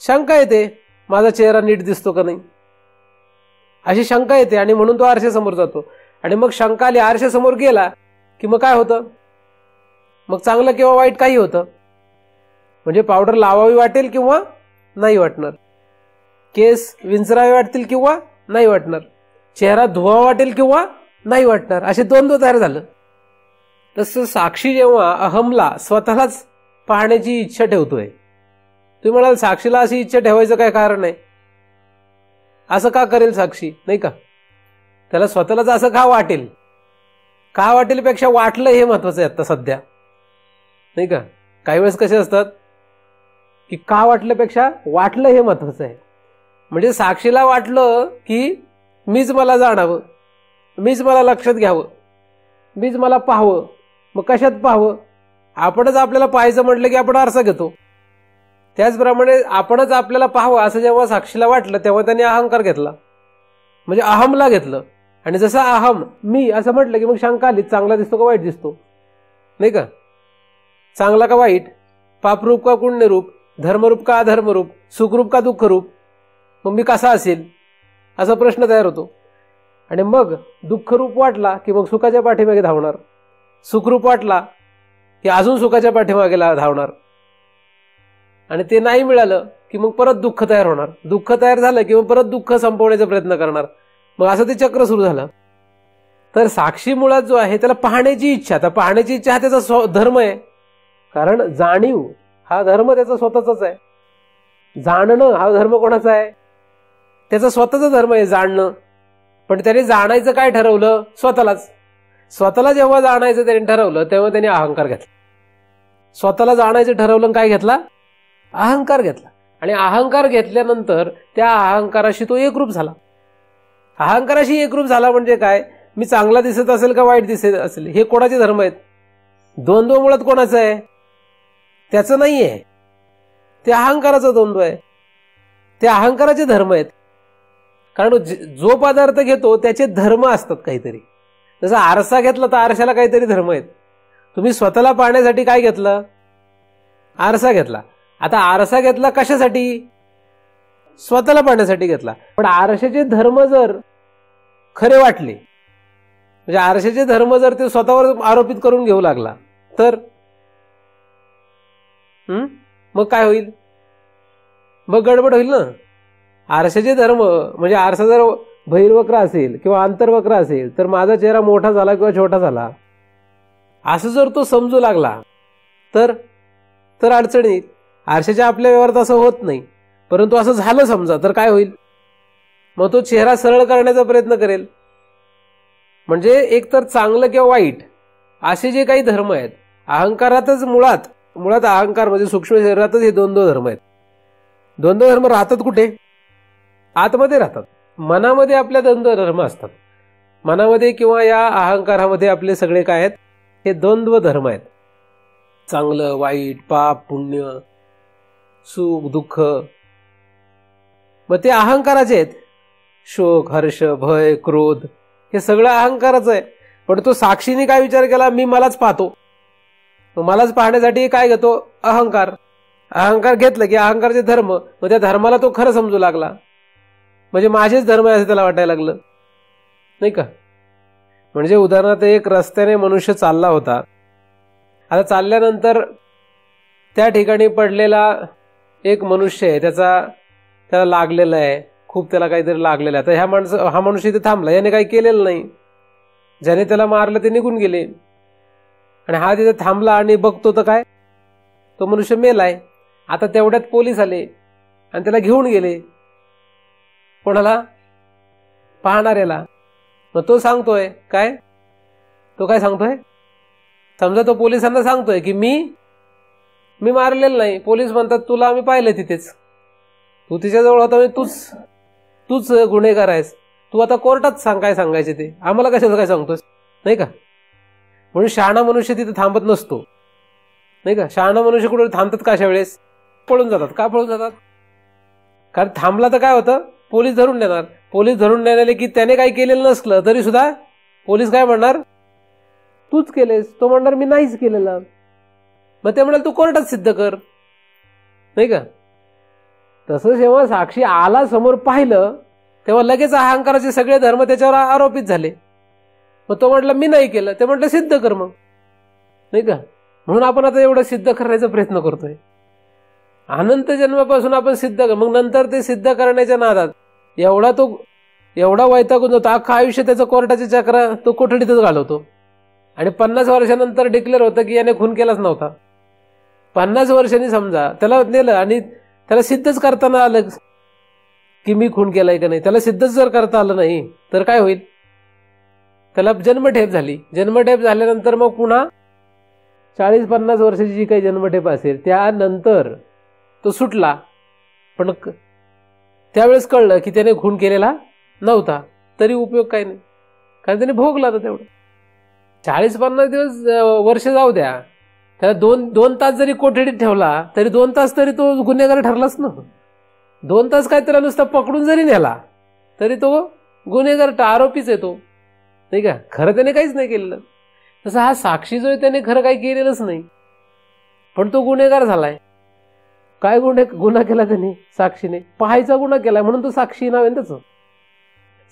शंका येते, माझा चेहरा नीट दिसतो का नाही, अशी शंका येते, आणि म्हणून तो आरशासमोर जातो. आणि मग शंका आली, आरशासमोर गेला की मग काय होतं? मग चांगलं किंवा वाईट काही होतं. म्हणजे पावडर लावावी वाटेल किंवा नाही वाटणार, केस विंचरावे वाटतील किंवा नाही वाटणार, चेहरा धुवा वाटेल किंवा नाही वाटणार, असे द्वंद्व तयार झालं. तसं साक्षी जेव्हा अहमला स्वतःलाच पाहण्याची इच्छा ठेवतोय, तुम्ही म्हणाल साक्षीला अशी इच्छा ठेवायचं काय कारण आहे? असं का करेल साक्षी, नाही का? त्याला स्वतःलाच असं का वाटेल? का वाटेल पेक्षा वाटलं हे महत्वाचं आहे आता सध्या, नाही का? काही वेळेस कसे असतात की का वाटल्यापेक्षा वाटलं हे महत्वाचं आहे. म्हणजे साक्षीला वाटलं की मीच मला जाणावं, मीच मला लक्षात घ्यावं, मीच मला पाहावं. मग कशात पाहावं? आपणच आपल्याला पाहायचं म्हटलं की आपण आरसा घेतो. त्याचप्रमाणे आपणच आपल्याला पाहावं असं जेव्हा साक्षीला वाटलं तेव्हा त्याने अहंकार घेतला, म्हणजे अहमला घेतलं. आणि जसं अहम मी असं म्हटलं की मग शंका आली, चांगला दिसतो का वाईट दिसतो, नाही का? चांगला का वाईट, पापरूप का पुण्यरूप, धर्मरूप का अधर्मरूप, सुखरूप का दुःखरूप, मग मी कसा असेल, असा प्रश्न तयार होतो. आणि मग दुःखरूप वाटला की मग सुखाच्या पाठीमागे धावणार, सुखरूप वाटला की अजून सुखाच्या पाठीमागे धावणार, आणि ते नाही मिळालं की मग परत दुःख तयार होणार. दुःख तयार झालं की मग परत दुःख संपवण्याचा प्रयत्न करणार. मग असं ते चक्र सुरू झालं. तर साक्षी मुळात जो आहे त्याला पाहण्याची इच्छा, तर पाहण्याची इच्छा हा त्याचा धर्म आहे. कारण जाणीव हा धर्म त्याचा स्वतःचाच आहे. जाणणं हा धर्म कोणाचा आहे? त्याचा स्वतःचा धर्म आहे जाणणं. पण त्याने जाणायचं काय ठरवलं? स्वतःलाच. स्वतःला जेव्हा जाणायचं त्याने ठरवलं तेव्हा त्याने अहंकार घेतला. स्वतःला जाणायचं ठरवलं, काय घेतला? अहंकार घेतला. आणि अहंकार घेतल्यानंतर त्या अहंकाराशी तो एकरूप झाला. अहंकाराशी एकरूप झाला म्हणजे काय? मी चांगला दिसत असेल का वाईट दिसत असेल, हे कोणाचे धर्म आहेत? द्वंद्व मुळात कोणाचं आहे? त्याचं नाही आहे, ते अहंकाराचा द्वंद्व आहे. ते अहंकाराचे धर्म आहेत. कारण जो पदार्थ घेतो त्याचे धर्म असतात काहीतरी. जसं आरसा घेतला तर आरशाला काहीतरी धर्म आहेत. तुम्ही स्वतःला पाहण्यासाठी काय घेतलं? आरसा घेतला. आता आरसा घेतला कशासाठी? स्वतःला पाहण्यासाठी घेतला. पण आरशाचे धर्म जर खरे वाटले, म्हणजे आरशाचे धर्म जर ते स्वतःवर आरोपित करून घेऊ लागला तर मग काय होईल? मग गडबड होईल ना. आरशाचे धर्म म्हणजे आरसा जर बहिर्वक्र असेल किंवा आंतरवक्र असेल तर माझा चेहरा मोठा झाला किंवा छोटा झाला असं जर तो समजू लागला तर अडचण येईल. आरशाच्या आपल्या व्यवहारात असं होत नाही, परंतु असं झालं समजा तर काय होईल? मग तो चेहरा सरळ करण्याचा प्रयत्न करेल. म्हणजे एकतर चांगलं किंवा वाईट असे जे काही धर्म आहेत अहंकारातच मुळात अहंकार म्हणजे सूक्ष्म शरीरातच हे द्वंद्व धर्म आहेत. द्वंद्व धर्म राहतात कुठे? आतमध्ये राहतात. मनामध्ये आपल्या द्वंद्व धर्म असतात. मनामध्ये किंवा या अहंकारामध्ये आपले सगळे काय आहेत? हे द्वंद्व धर्म आहेत. चांगलं वाईट, पाप पुण्य, सुख दुःख, मग ते अहंकाराचे आहेत. शोक हर्ष भय क्रोध हे सगळं अहंकाराचं आहे. पण तो साक्षीने काय विचार केला, मी मलाच पाहतो. मलाच पाहण्यासाठी काय घेतो, अहंकार. अहंकार घेतलं की अहंकारचे धर्म, मग त्या धर्माला तो खरं समजू लागला. म्हणजे माझेच धर्म आहे असं त्याला वाटायला लागलं, नाही का. म्हणजे उदाहरणार्थ एक रस्त्याने मनुष्य चालला होता. आता चालल्यानंतर त्या ठिकाणी पडलेला एक मनुष्य आहे, त्याला लागलेलं आहे, खूप त्याला काहीतरी लागलेलं आहे. तर हा मनुष्य इथे थांबला, याने काही केलेलं नाही. ज्याने त्याला मारलं ते निघून गेले आणि हा तिथे थांबला आणि बघतो तर काय, तो मनुष्य मेलाय. आता तेवढ्यात पोलीस आले आणि त्याला घेऊन गेले. कोणाला, पाहणाऱ्याला. मग तो सांगतोय काय, तो काय सांगतोय, समजा तो पोलिसांना सांगतोय की मी मारलेलं नाही. पोलीस म्हणतात तुला आम्ही पाहिलं तिथेच, तू तिच्याजवळ होता, तूच गुन्हेगार आहेस. तू आता कोर्टात सांग काय सांगायचे ते, आम्हाला कशाचं काय सांगतोस, नाही का. म्हणून शहाणा मनुष्य तिथे थांबत नसतो, नाही का. शहाणा मनुष्य कुठे थांबतात का अशा वेळेस, पळून जातात. का पळून जातात, कारण थांबला तर काय होतं, पोलीस धरून नेणार. पोलीस धरून नेले की त्याने काही केलेलं नसलं तरी सुद्धा पोलीस काय म्हणणार, तूच केलेस. तो म्हणणार मी नाहीच केलेलं. मग ते म्हणाल तू कोर्टात सिद्ध कर, नाही का. तसं जेव्हा साक्षी आला समोर पाहिलं तेव्हा लगेच अहंकाराचे सगळे धर्म त्याच्यावर आरोपित झाले. मग तो म्हटलं मी नाही केलं. ते म्हटलं सिद्ध कर मग, नाही का. म्हणून आपण आता एवढं सिद्ध करण्याचा प्रयत्न करतोय. अनंत जन्मापासून आपण सिद्ध कर, मग नंतर ते सिद्ध करण्याच्या नादात एवढा वैतागून जातो. अख्खं आयुष्य त्याचं कोर्टाचे चक्र तो कोठडीतच घालवतो. आणि 50 वर्षानंतर डिक्लेअर होतं की याने खून केलाच नव्हता. 50 वर्षांनी समजा त्याला नेलं आणि त्याला सिद्धच करताना आलं की मी खून केलाय का नाही. त्याला सिद्धच जर करता आलं नाही तर काय होईल, त्याला जन्मठेप झाली. जन्मठेप झाल्यानंतर मग पुन्हा 40-50 वर्षाची जी काही जन्मठेप असेल त्यानंतर तो सुटला. पण त्यावेळेस कळलं की त्याने खून केलेला नव्हता, तरी उपयोग काही नाही, कारण त्याने भोगला तर तेवढं. 40-50 वर्ष जाऊ द्या, त्याला दोन तास जरी कोठडीत ठेवला तरी 2 तास तरी तो गुन्हेगार ठरलाच ना. 2 तास काय त्याला नुसता पकडून जरी नेला तरी तो गुन्हेगार आरोपीच आहे तो, नाही का. खरं त्याने काहीच नाही केलेलं. तसं हा साक्षी जो आहे त्याने खरं काही केलेलंच नाही, पण तो गुन्हेगार झालाय. काय गुन्हा केला त्याने, साक्षीने पाहायचा गुन्हा केलाय, म्हणून तो साक्षी नाव आहे त्याचं.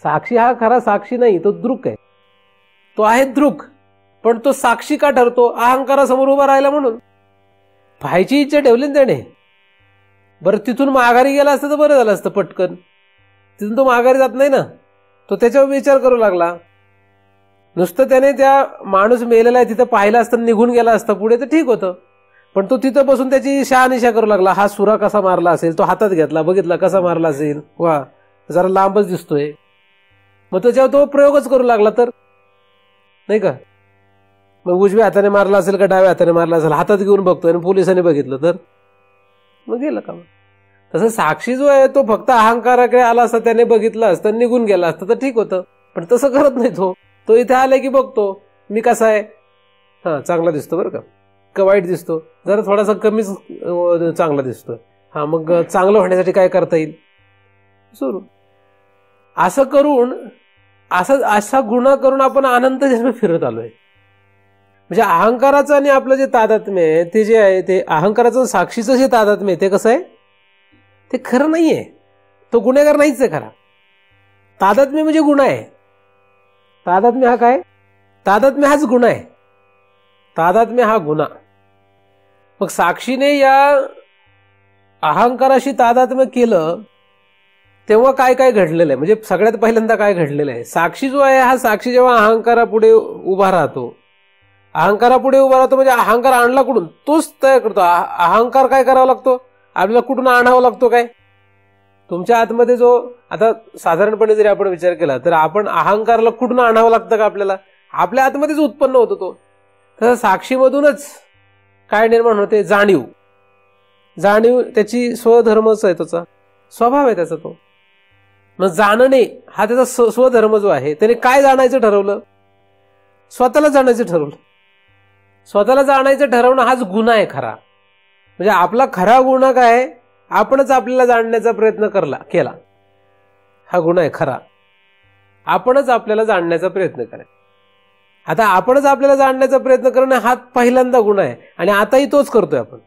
साक्षी हा खरा साक्षी नाही, तो दृक आहे. तो आहे दृक, पण तो साक्षी का ठरतो, अहंकारासमोर उभा राहिला म्हणून. पाहायची इच्छा ठेवली ना त्याने. बरं तिथून माघारी गेला असतं तर बरं झालं असतं, पटकन. तिथून तो माघारी जात नाही ना, तो त्याच्यावर विचार करू लागला. नुसतं त्याने त्या माणूस मेलेला आहे तिथं पाहिलं असतं, निघून गेला असतं पुढे तर ठीक होतं. पण तो तिथं बसून त्याची शहानिशा करू लागला. हा सुरा कसा मारला असेल, तो हातात घेतला, बघितला कसा मारला असेल, वा जरा लांबच दिसतोय. मग त्याच्यावर तो प्रयोगच करू लागला तर, नाही का. मग उजव्या हाताने मारला असेल का डाव्या हाताने मारला असेल, हातात घेऊन बघतोय आणि पोलिसांनी बघितलं तर मग गेलं का. तसं साक्षी जो आहे तो फक्त अहंकाराकडे आला असता, त्याने बघितलं असतं, निघून गेला असतं तर ठीक होतं. पण तसं करत नाही तो इथे आलाय की बघतो मी कसा आहे, हा चांगला दिसतो बरं का वाईट दिसतो, जरा थोडासा कमीच चांगला दिसतोय, हा मग चांगलं होण्यासाठी काय करता येईल सुरू. असं करून असा गुन्हा करून आपण अनंत जन्म फिरत आलोय. म्हणजे अहंकाराचं आणि आपलं जे तादात्म्य आहे ते जे आहे, ते अहंकाराचं साक्षीचं जे तादात्म्य आहे ते कसं आहे, ते खरं नाहीये. तो गुन्हेगार नाहीच आहे खरा. तादात्म्य म्हणजे गुन्हा आहे. तादात्म्य हा काय, तादात्म्य हाच गुन्हा आहे. तादात्म्य हा गुन्हा. मग साक्षीने या अहंकाराशी तादात्म्य केलं तेव्हा काय काय घडलेलं आहे. म्हणजे सगळ्यात पहिल्यांदा काय घडलेलं आहे, साक्षी जो आहे हा साक्षी जेव्हा अहंकारापुढे उभा राहतो, अहंकारापुढे उभा राहतो म्हणजे अहंकार आणला कुठून, तोच तयार करतो. अहंकार काय करावा लागतो, आपल्याला कुठून आणावा लागतो, काय तुमच्या आतमध्ये जो, आता साधारणपणे जरी आपण विचार केला तर आपण अहंकारला कुठून आणावं लागतं का, आपल्याला आपल्या आतमध्येच उत्पन्न होतो तो. तर साक्षीमधूनच काय निर्माण होते, जाणीव. त्याची स्वधर्मच आहे, त्याचा स्वभाव आहे त्याचा तो. मग जाणणे हा त्याचा स्वधर्म जो आहे, त्याने काय जाणायचं ठरवलं, स्वतःला जाणायचं ठरवलं. स्वतःला जाणायचं ठरवणं हाच गुन्हा आहे खरा. म्हणजे आपला खरा गुन्हा काय, आपणच आपल्याला जाणण्याचा प्रयत्न केला, हा गुन्हा आहे खरा. आपणच आपल्याला जाणण्याचा प्रयत्न करायचा. आता आपणच आपल्याला जाणण्याचा प्रयत्न करणं हा पहिल्यांदा गुन्हा आहे आणि आताही तोच करतोय आपण.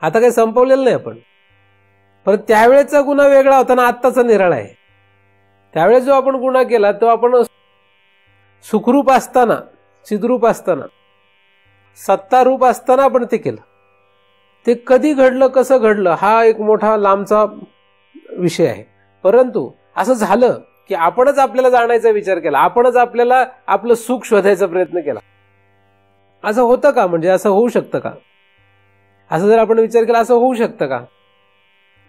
आता काही संपवलेलं नाही आपण. पण त्यावेळेचा गुन्हा वेगळा होता ना आत्ताचा निराळा आहे. त्यावेळेस जो आपण गुन्हा केला तो आपण सुखरूप असताना, चिद्रूप असताना, सत्तारूप असताना आपण ते केलं. ते कधी घडलं, कसं घडलं हा एक मोठा लांबचा विषय आहे. परंतु असं झालं की आपणच आपल्याला जाणायचा विचार केला, आपणच आपल्याला आपलं सुख शोधायचा प्रयत्न केला. असं होतं का? म्हणजे असं होऊ शकतं का? असं जर आपण विचार केला असं होऊ शकतं का?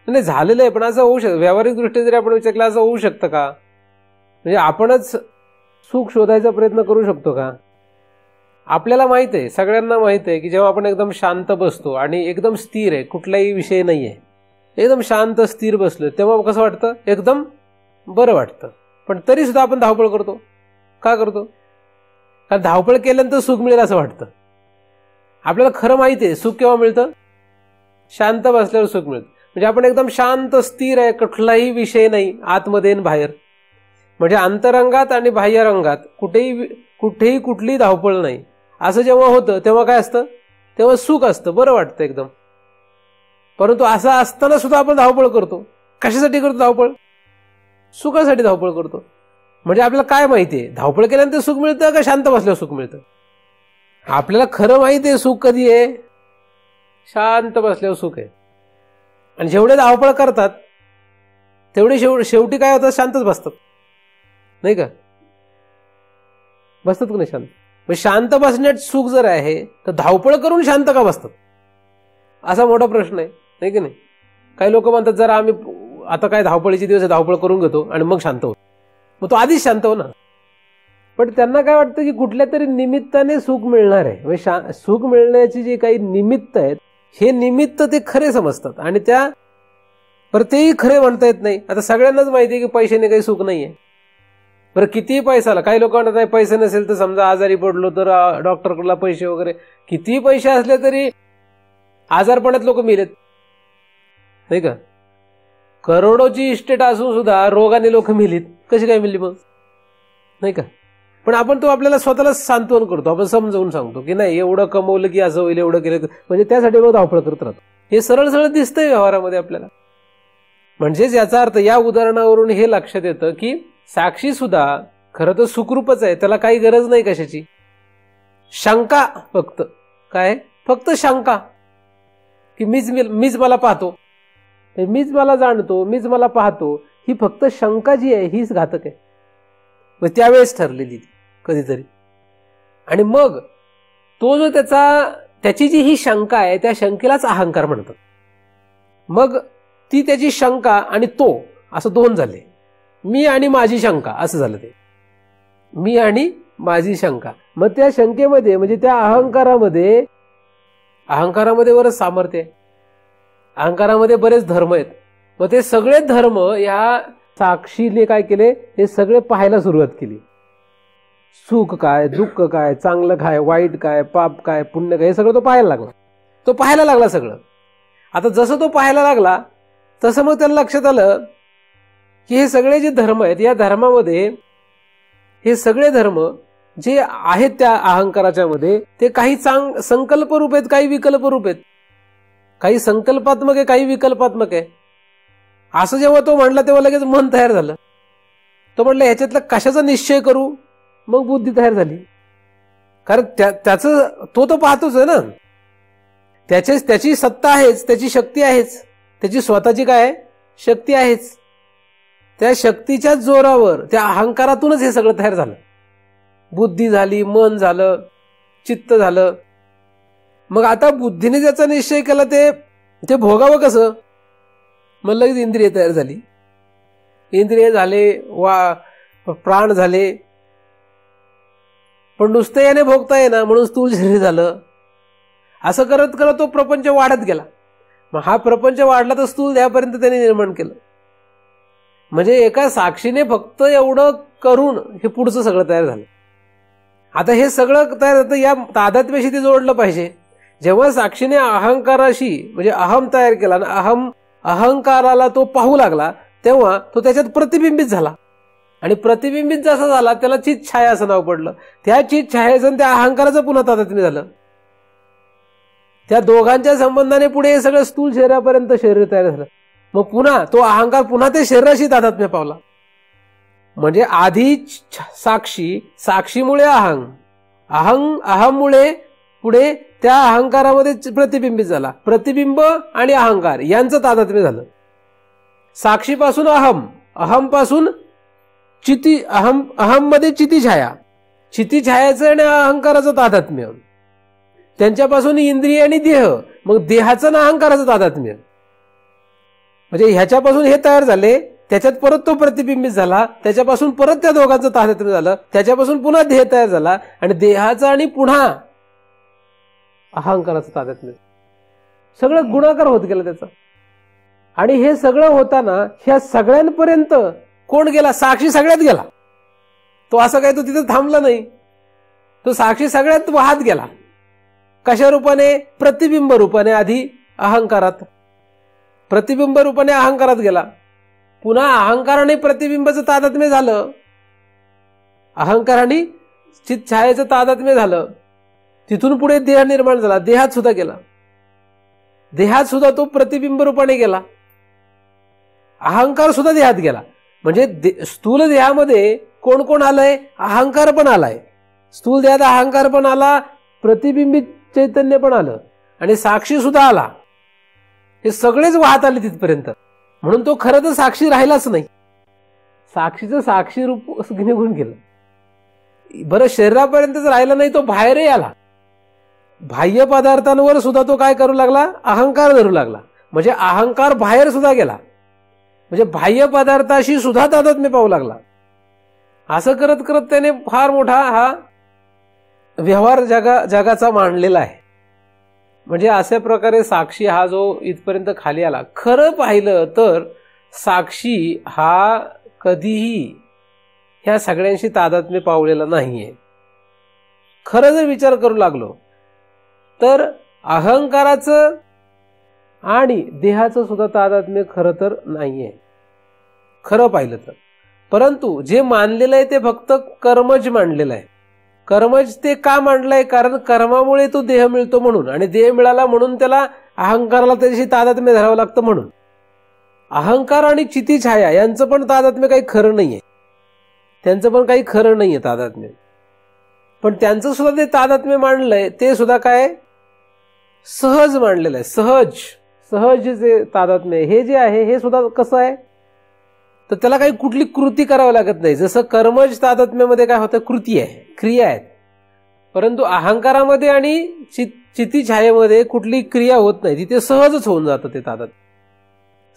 नाही, झालेलं आहे पण असं होऊ शकतं. व्यावहारिक दृष्टी जरी आपण विचार केला असं होऊ शकतं का? म्हणजे आपणच सुख शोधायचा प्रयत्न करू शकतो का? आपल्याला माहित आहे, सगळ्यांना माहित आहे की जेव्हा आपण एकदम शांत बसतो आणि एकदम स्थिर आहे, कुठलाही विषय नाही आहे, एकदम शांत स्थिर बसलो तेव्हा कसं वाटतं? एकदम बरं वाटतं. पण तरी सुद्धा आपण धावपळ करतो. का करतो? कारण धावपळ केल्यानंतर सुख मिळेल असं वाटतं. आपल्याला खरं माहिती आहे सुख केव्हा मिळतं? शांत बसल्यावर सुख मिळतं. म्हणजे आपण एकदम शांत स्थिर आहे, कुठलाही विषय नाही आतमध्ये आणि बाहेर, म्हणजे अंतरंगात आणि बाह्यरंगात कुठेही कुठली धावपळ नाही. असं जेव्हा होतं तेव्हा काय असतं? तेव्हा सुख असतं, बरं वाटतं एकदम. परंतु असं असताना सुद्धा आपण धावपळ करतो. कशासाठी करतो धावपळ? सुखासाठी धावपळ करतो. म्हणजे आपल्याला काय माहितीये? धावपळ केल्यानंतर सुख मिळतं का शांत बसल्यावर सुख मिळतं? आपल्याला खरं माहिती आहे सुख कधी आहे? शांत बसल्यावर सुख आहे. आणि जेवढे धावपळ करतात तेवढे शेवटी काय होतं? शांतच बसतात, नाही का? बसतात का नाही शांत? म्हणजे शांत बसण्यात सुख जर आहे तर धावपळ करून शांत का बसतात? असा मोठा प्रश्न आहे, नाही की नाही? काही लोक म्हणतात जरा आम्ही आता काय धावपळीचे दिवस धावपळ करून घेतो आणि मग शांत होतो. मग तो आधीच शांत हो ना. पण त्यांना काय वाटतं की कुठल्या तरी निमित्ताने सुख मिळणार आहे. म्हणजे सुख मिळण्याची जी काही निमित्त आहेत हे निमित्त ते खरे समजतात आणि त्या तेही खरे म्हणता येत नाही. आता सगळ्यांनाच माहिती आहे की पैशाने काही सुख नाहीये. बरं कितीही पैसा आला, काही लोक म्हणतात नाही पैसे नसेल तर समजा आजारी पडलो तर डॉक्टरकडला पैसे वगैरे, कितीही पैसे असले तरी आजारपणात लोक मेलेत, नाही का? करोडोची इस्टेट असून सुद्धा रोगाने लोक मेलीत. कशी काय मिळली मग, नाही का? पण आपण तो आपल्याला स्वतःला सांत्वन करतो, आपण समजावून सांगतो की नाही एवढं कमवलं की असं होईल, एवढं केलं म्हणजे त्यासाठी लोक धावपळ करत राहतो. हे सरळ सरळ दिसतंय व्यवहारामध्ये आपल्याला. म्हणजेच याचा अर्थ या उदाहरणावरून हे लक्षात येतं की साक्षी सुद्धा खरं तर सुखरूपच आहे, त्याला काही गरज नाही कशाची. शंका फक्त काय? फक्त शंका की मीच मला पाहतो, मीच मला जाणतो, मीच मला पाहतो, ही फक्त शंका जी आहे हीच घातक आहे. मग त्यावेळेस ठरलेली कधीतरी. आणि मग तो जो त्याची जी ही शंका आहे त्या शंकेलाच अहंकार म्हणतात. मग ती त्याची शंका आणि तो असं दोन झाले. मी आणि माझी शंका असं झालं ते. मी आणि माझी शंका. मग त्या शंकेमध्ये म्हणजे त्या अहंकारामध्ये बरंच सामर्थ्य आहे. अहंकारामध्ये बरेच धर्म आहेत. मग ते सगळे धर्म या साक्षीने काय केले? हे सगळे पाहायला सुरुवात केली. सुख काय, दुःख काय, चांगलं काय, वाईट काय, पाप काय, पुण्य काय, हे सगळं तो पाहायला लागला सगळं. आता जसं तो पाहायला लागला तसं मग त्याला लक्षात आलं की हे सगळे जे धर्म आहेत या धर्मामध्ये हे सगळे धर्म जे आहेत त्या अहंकाराच्या मध्ये ते काही संकल्प रूप आहेत, काही विकल्प रूप आहेत. काही संकल्पात्मक आहे, काही विकल्पात्मक आहे. असं जेव्हा तो म्हणला तेव्हा लगेच मन तयार झालं. तो म्हणला ह्याच्यातला कशाचा निश्चय करू? मग बुद्धी तयार झाली. कारण त्याचं तो पाहतोच आहे ना. त्याची सत्ता आहेच, त्याची शक्ती आहेच, त्याची स्वतःची काय शक्ती आहेच. त्या शक्तीच्या जोरावर त्या अहंकारातूनच हे सगळं तयार झालं. बुद्धी झाली, मन झालं, चित्त झालं. मग आता बुद्धीने ज्याचा निश्चय केला ते भोगावं कसं? मग लगेच इंद्रिय तयार झाली. इंद्रिय झाले, प्राण झाले. पण नुसतं याने भोगता येईना म्हणून स्थूल शरीर झालं. असं करत करत तो प्रपंच वाढत गेला. मग हा प्रपंच वाढला तर स्थूल देहापर्यंत त्याने निर्माण केलं. म्हणजे एका साक्षीने फक्त एवढं करून हे पुढचं सगळं तयार झालं. आता हे सगळं तयार झालं या तादात्म्याशी ते जोडलं पाहिजे. जेव्हा साक्षीने अहंकाराशी म्हणजे अहम तयार केला ना, अहंकाराला तो पाहू लागला तेव्हा तो त्याच्यात प्रतिबिंबित झाला आणि प्रतिबिंबित जसा झाला त्याला चित छाया असं नाव पडलं. त्या चित छायेचं आणि त्या अहंकाराचं पुन्हा तादात्म्य झालं. त्या दोघांच्या संबंधाने पुढे हे सगळं स्थूल शरीरापर्यंत शरीर तयार झालं. मग पुन्हा तो अहंकार पुन्हा ते शरीराशी तादात्म्य पावला. म्हणजे आधी साक्षी, साक्षीमुळे अहममुळे पुढे त्या अहंकारामध्ये प्रतिबिंबित झाला. प्रतिबिंब आणि अहंकार यांचं तादात्म्य झालं. साक्षीपासून अहम पासून चिती, अहम मध्ये चितीछाया, चितीछायाचं आणि अहंकाराचं तादात्म्य. त्यांच्यापासून इंद्रिय आणि देह, मग देहाचं आणि अहंकाराचं तादात्म्य. म्हणजे ह्याच्यापासून हे तयार झाले, त्याच्यात परत तो प्रतिबिंबित झाला, त्याच्यापासून परत त्या दोघांचं तादात्म्य झालं, त्याच्यापासून पुन्हा देह तयार झाला आणि देहाचा आणि पुन्हा अहंकाराचं तादात्म्य. सगळं गुणाकार होत गेलं त्याचा. आणि हे सगळं होताना ह्या सगळ्यांपर्यंत कोण गेला? साक्षी सगळ्यात गेला. तो असं काय तो तिथे थांबला नाही. तो साक्षी सगळ्यात वाहत गेला. कशा रूपाने? प्रतिबिंब रूपाने. आधी अहंकारात, प्रतिबिंब रूपाने अहंकारात गेला. पुन्हा अहंकाराने प्रतिबिंबाचं तादात्म्य झालं, अहंकाराने चित छायेचं तादात्म्य झालं. तिथून पुढे देह निर्माण झाला, देहात सुद्धा गेला. देहात सुद्धा तो प्रतिबिंब रूपाने गेला. अहंकार सुद्धा देहात गेला. म्हणजे स्थूल देहामध्ये कोण कोण आलंय? अहंकार पण आलाय. स्थूल देहात अहंकार पण आला, प्रतिबिंबित चैतन्य पण आलं आणि साक्षी सुद्धा आला. हे सगळेच वाहत आले तिथपर्यंत. म्हणून तो खरं तर साक्षी राहिलाच नाही. साक्षीचं साक्षी रूप निघून गेलं. बरं, शरीरापर्यंतच राहिला नाही, तो बाहेरही आला. बाह्य पदार्थांवर सुद्धा तो काय करू लागला? अहंकार धरू लागला. म्हणजे अहंकार बाहेर सुद्धा गेला. म्हणजे बाह्य पदार्थाशी सुद्धा तादात्म्य पाहू लागला. असं करत करत त्याने फार मोठा हा व्यवहार जगाचा मांडलेला आहे. म्हणजे अशा प्रकारे साक्षी हा जो इथपर्यंत खाली आला, खरं पाहिलं तर साक्षी हा कधीही ह्या सगळ्यांशी तादात्म्य पावलेला नाहीये. खरं जर विचार करू लागलो तर अहंकाराचं आणि देहाचं सुद्धा तादात्म्य खरं तर नाहीये, खरं पाहिलं तर. परंतु जे मानलेलं आहे ते फक्त कर्मज मानलेलं आहे. कर्मज ते का मांडलंय? कारण कर्मामुळे तो देह मिळतो म्हणून, आणि देह मिळाला म्हणून त्याला अहंकाराला त्याच्याशी तादात्म्य धरावं लागतं म्हणून. अहंकार आणि चितीछाया यांचं पण तादात्म्य काही खरं नाहीये. त्यांचं पण काही खरं नाहीये तादात्म्य. पण त्यांचं सुद्धा ते तादात्म्य मांडलंय ते सुद्धा काय? सहज मांडलेलं आहे. सहज जे तादात्म्य हे जे आहे हे सुद्धा कसं आहे? तर त्याला काही कुठली कृती करावी लागत नाही. जसं कर्मज तादात्म्यामध्ये काय होतं? कृती आहे, क्रिया आहेत. परंतु अहंकारामध्ये आणि चितीछायेमध्ये कुठली क्रिया होत नाही. तिथे सहजच होऊन जातं ते तादात्म्य.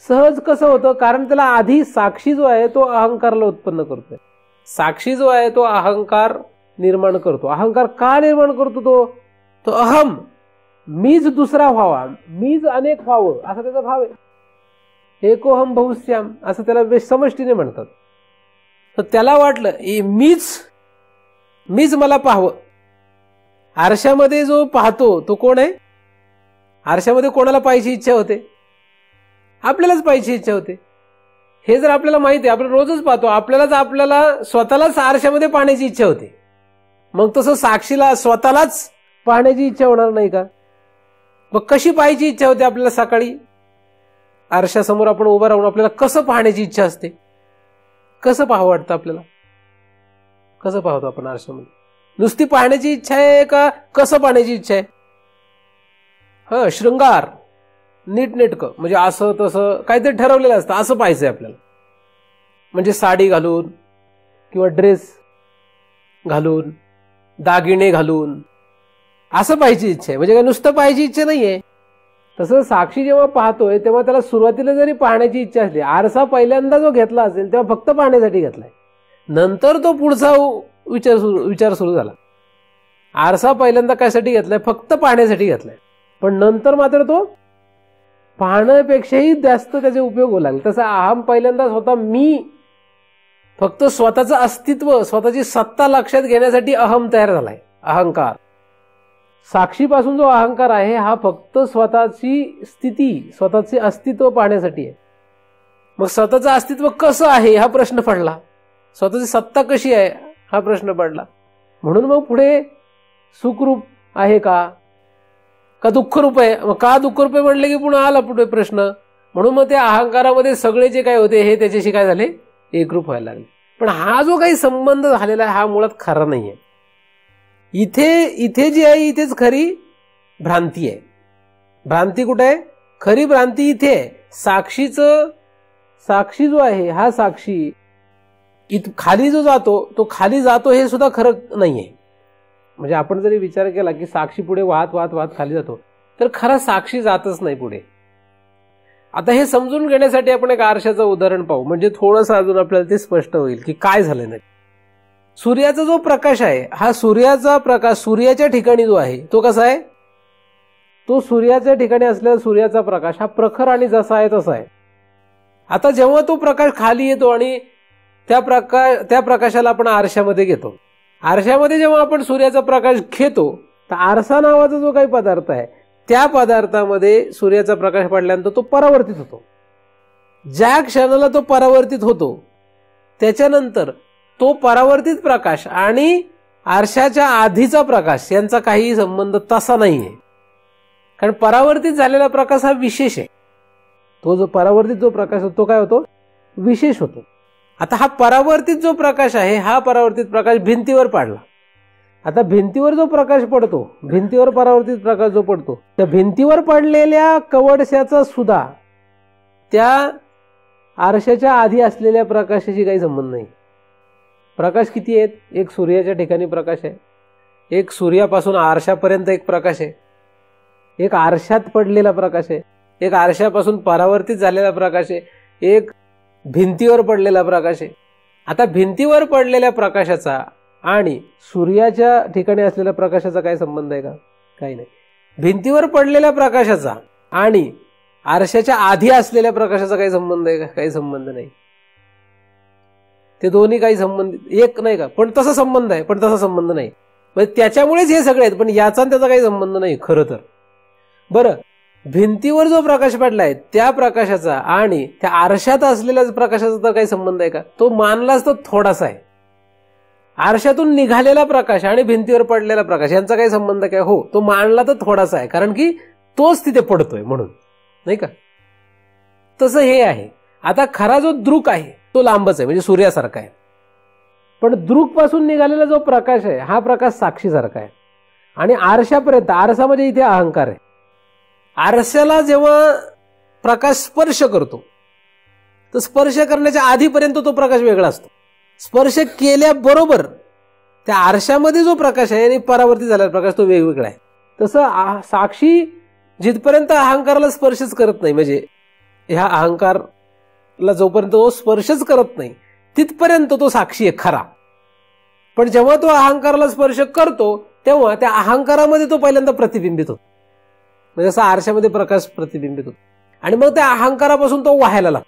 सहज कसं होतं? कारण त्याला आधी साक्षी जो आहे तो अहंकाराला उत्पन्न करतोय. साक्षी जो आहे तो अहंकार निर्माण करतो. अहंकार का निर्माण करतो? तो अहम, मीच दुसरा व्हावा, मीच अनेक व्हावं असा त्याचा भाव आहे. एकोहम बहुश्याम असं त्याला समष्टीने म्हणतात. तर त्याला वाटलं मीच मला पाहावं. आरशामध्ये जो पाहतो तो कोण आहे? आरशामध्ये कोणाला पाहायची इच्छा होते? आपल्यालाच पाहायची इच्छा होते. हे जर आपल्याला माहिती आहे, आपण रोजच पाहतो, आपल्याला स्वतःलाच आरशामध्ये पाहण्याची इच्छा होते. मग तसं साक्षीला स्वतःलाच पाहण्याची इच्छा होणार नाही का? मग कशी पाहायची इच्छा होते आपल्याला? सकाळी आरशासमोर आपण उभं राहून आपल्याला कसं पाहण्याची इच्छा असते? कसं पाहावं वाटतं आपल्याला? कसं पाहतो आपण आरशामध्ये? नुसती पाहण्याची इच्छा आहे का कसं पाहण्याची इच्छा आहे? शृंगार, नीटनेटकं, म्हणजे असं तसं काहीतरी ठरवलेलं असतं, असं पाहायचंय आपल्याला. म्हणजे साडी घालून किंवा ड्रेस घालून, दागिने घालून असं पाहायची इच्छा आहे. म्हणजे काय नुसतं पाहायची इच्छा नाहीये. तसं साक्षी जेव्हा पाहतोय तेव्हा त्याला सुरुवातीला जरी पाहण्याची इच्छा असली, आरसा पहिल्यांदा जो घेतला असेल तेव्हा फक्त पाहण्यासाठी घेतलाय. नंतर तो पुढचा विचार सुरू झाला. आरसा पहिल्यांदा कशासाठी घेतलाय? फक्त पाहण्यासाठी घेतलाय. पण नंतर मात्र तो पाहण्यापेक्षाही जास्त त्याचे उपयोग होऊ लागले. तसं अहम पहिल्यांदा स्वतः मी फक्त स्वतःचं अस्तित्व, स्वतःची सत्ता लक्षात घेण्यासाठी अहम तयार झालाय, अहंकार. साक्षीपासून जो अहंकार आहे हा फक्त स्वतःची स्थिती, स्वतःचे अस्तित्व पाहण्यासाठी आहे. मग स्वतःचं अस्तित्व कसं आहे हा प्रश्न पडला. स्वतःची सत्ता कशी आहे हा प्रश्न पडला. म्हणून मग पुढे सुखरूप आहे का दुःखरूप आहे. मग का दुःखरूप आहे म्हणले की पुन्हा आला पुढे प्रश्न. म्हणून मग त्या अहंकारामध्ये सगळे जे काय होते हे त्याच्याशी काय झाले, एकरूप व्हायला लागले. पण हा जो काही संबंध झालेला आहे हा मुळात खरा नाहीये. इथे जी आहे इथेच खरी भ्रांती आहे. भ्रांती कुठे आहे, खरी भ्रांती इथे आहे. साक्षी जो आहे हा साक्षी खाली जो जातो तो खाली जातो हे सुद्धा खरं नाहीये. म्हणजे आपण जरी विचार केला की साक्षी पुढे वाहत वाहत वाहत खाली जातो तर खरा साक्षी जातच नाही पुढे. आता हे समजून घेण्यासाठी आपण एक आरशाचं उदाहरण पाहू, म्हणजे थोडंसं अजून आपल्याला ते स्पष्ट होईल की काय झालं नाही. सूर्याचा जो प्रकाश आहे हा सूर्याचा प्रकाश सूर्याच्या ठिकाणी जो आहे तो कसा आहे, तो सूर्याच्या ठिकाणी असलेला सूर्याचा प्रकाश हा प्रखर आणि जसा आहे तसा आहे. आता जेव्हा तो प्रकाश खाली येतो आणि त्या प्रकाशाला आपण आरशामध्ये घेतो, आरशामध्ये जेव्हा आपण सूर्याचा प्रकाश घेतो तर आरसा नावाचा जो काही पदार्थ आहे त्या पदार्थामध्ये सूर्याचा प्रकाश पडल्यानंतर तो परावर्तित होतो. ज्या क्षणाला तो परावर्तित होतो त्याच्यानंतर तो परावर्तित प्रकाश आणि आरशाच्या आधीचा प्रकाश यांचा काही संबंध तसा नाहीये. कारण परावर्तित झालेला प्रकाश हा विशेष आहे. तो जो परावर्तित जो प्रकाश होतो तो काय होतो, विशेष होतो. आता हा परावर्तित जो प्रकाश आहे हा परावर्तित प्रकाश भिंतीवर पाडला. आता भिंतीवर जो प्रकाश पडतो, भिंतीवर परावर्तित प्रकाश जो पडतो, त्या भिंतीवर पडलेल्या कवडशाचा सुद्धा त्या आरशाच्या आधी असलेल्या प्रकाशाशी काही संबंध नाही. प्रकाश किती आहेत, एक सूर्याच्या ठिकाणी प्रकाश आहे, एक सूर्यापासून आरशापर्यंत एक प्रकाश आहे, एक आरशात पडलेला प्रकाश आहे, एक आरशापासून परावर्तित झालेला प्रकाश आहे, एक भिंतीवर पडलेला प्रकाश आहे. आता भिंतीवर पडलेल्या प्रकाशाचा आणि सूर्याच्या ठिकाणी असलेल्या प्रकाशाचा काय संबंध आहे का, काही नाही. भिंतीवर पडलेल्या प्रकाशाचा आणि आरशाच्या आधी असलेल्या प्रकाशाचा काही संबंध आहे का, काही संबंध नाही. ते दोन्ही काही संबंध एक नाही का, पण तसा संबंध आहे, पण तसा संबंध नाही. म्हणजे त्याच्यामुळेच हे सगळे आहेत, पण याचा त्याचा काही संबंध नाही खरं तर. बरं, भिंतीवर जो प्रकाश पडलाय त्या प्रकाशाचा आणि त्या आरशात असलेल्या प्रकाशाचा तर काही संबंध आहे का, तो मानलाच तर थोडासा आहे. आरशातून निघालेला प्रकाश आणि भिंतीवर पडलेला प्रकाश यांचा काही संबंध काय, हो तो मानला तर थोडासा आहे, कारण की तोच तिथे पडतोय म्हणून, नाही का. तसं हे आहे. आता खरा जो दृक आहे तो लांबच आहे, म्हणजे सूर्यासारखा आहे. पण दृक पासून निघालेला जो प्रकाश आहे हा प्रकाश साक्षीसारखा आहे. आणि आरशापर्यंत, आरसा म्हणजे इथे अहंकार आहे. आरशाला जेव्हा प्रकाश स्पर्श करतो तर स्पर्श करण्याच्या आधीपर्यंत तो प्रकाश वेगळा असतो. स्पर्श केल्याबरोबर त्या आरशामध्ये जो प्रकाश आहे आणि परावर्तित झालेला प्रकाश तो वेगवेगळा आहे. तसं साक्षी जिथपर्यंत अहंकाराला स्पर्शच करत नाही, म्हणजे ह्या अहंकारला जोपर्यंत तो स्पर्शच करत नाही तिथपर्यंत तो साक्षी आहे खरा. पण जेव्हा तो अहंकाराला स्पर्श करतो तेव्हा त्या अहंकारामध्ये तो पहिल्यांदा प्रतिबिंबित होतो, म्हणजे जसा आरशामध्ये प्रकाश प्रतिबिंबित होतो. आणि मग त्या अहंकारापासून तो वाहायला लागतो.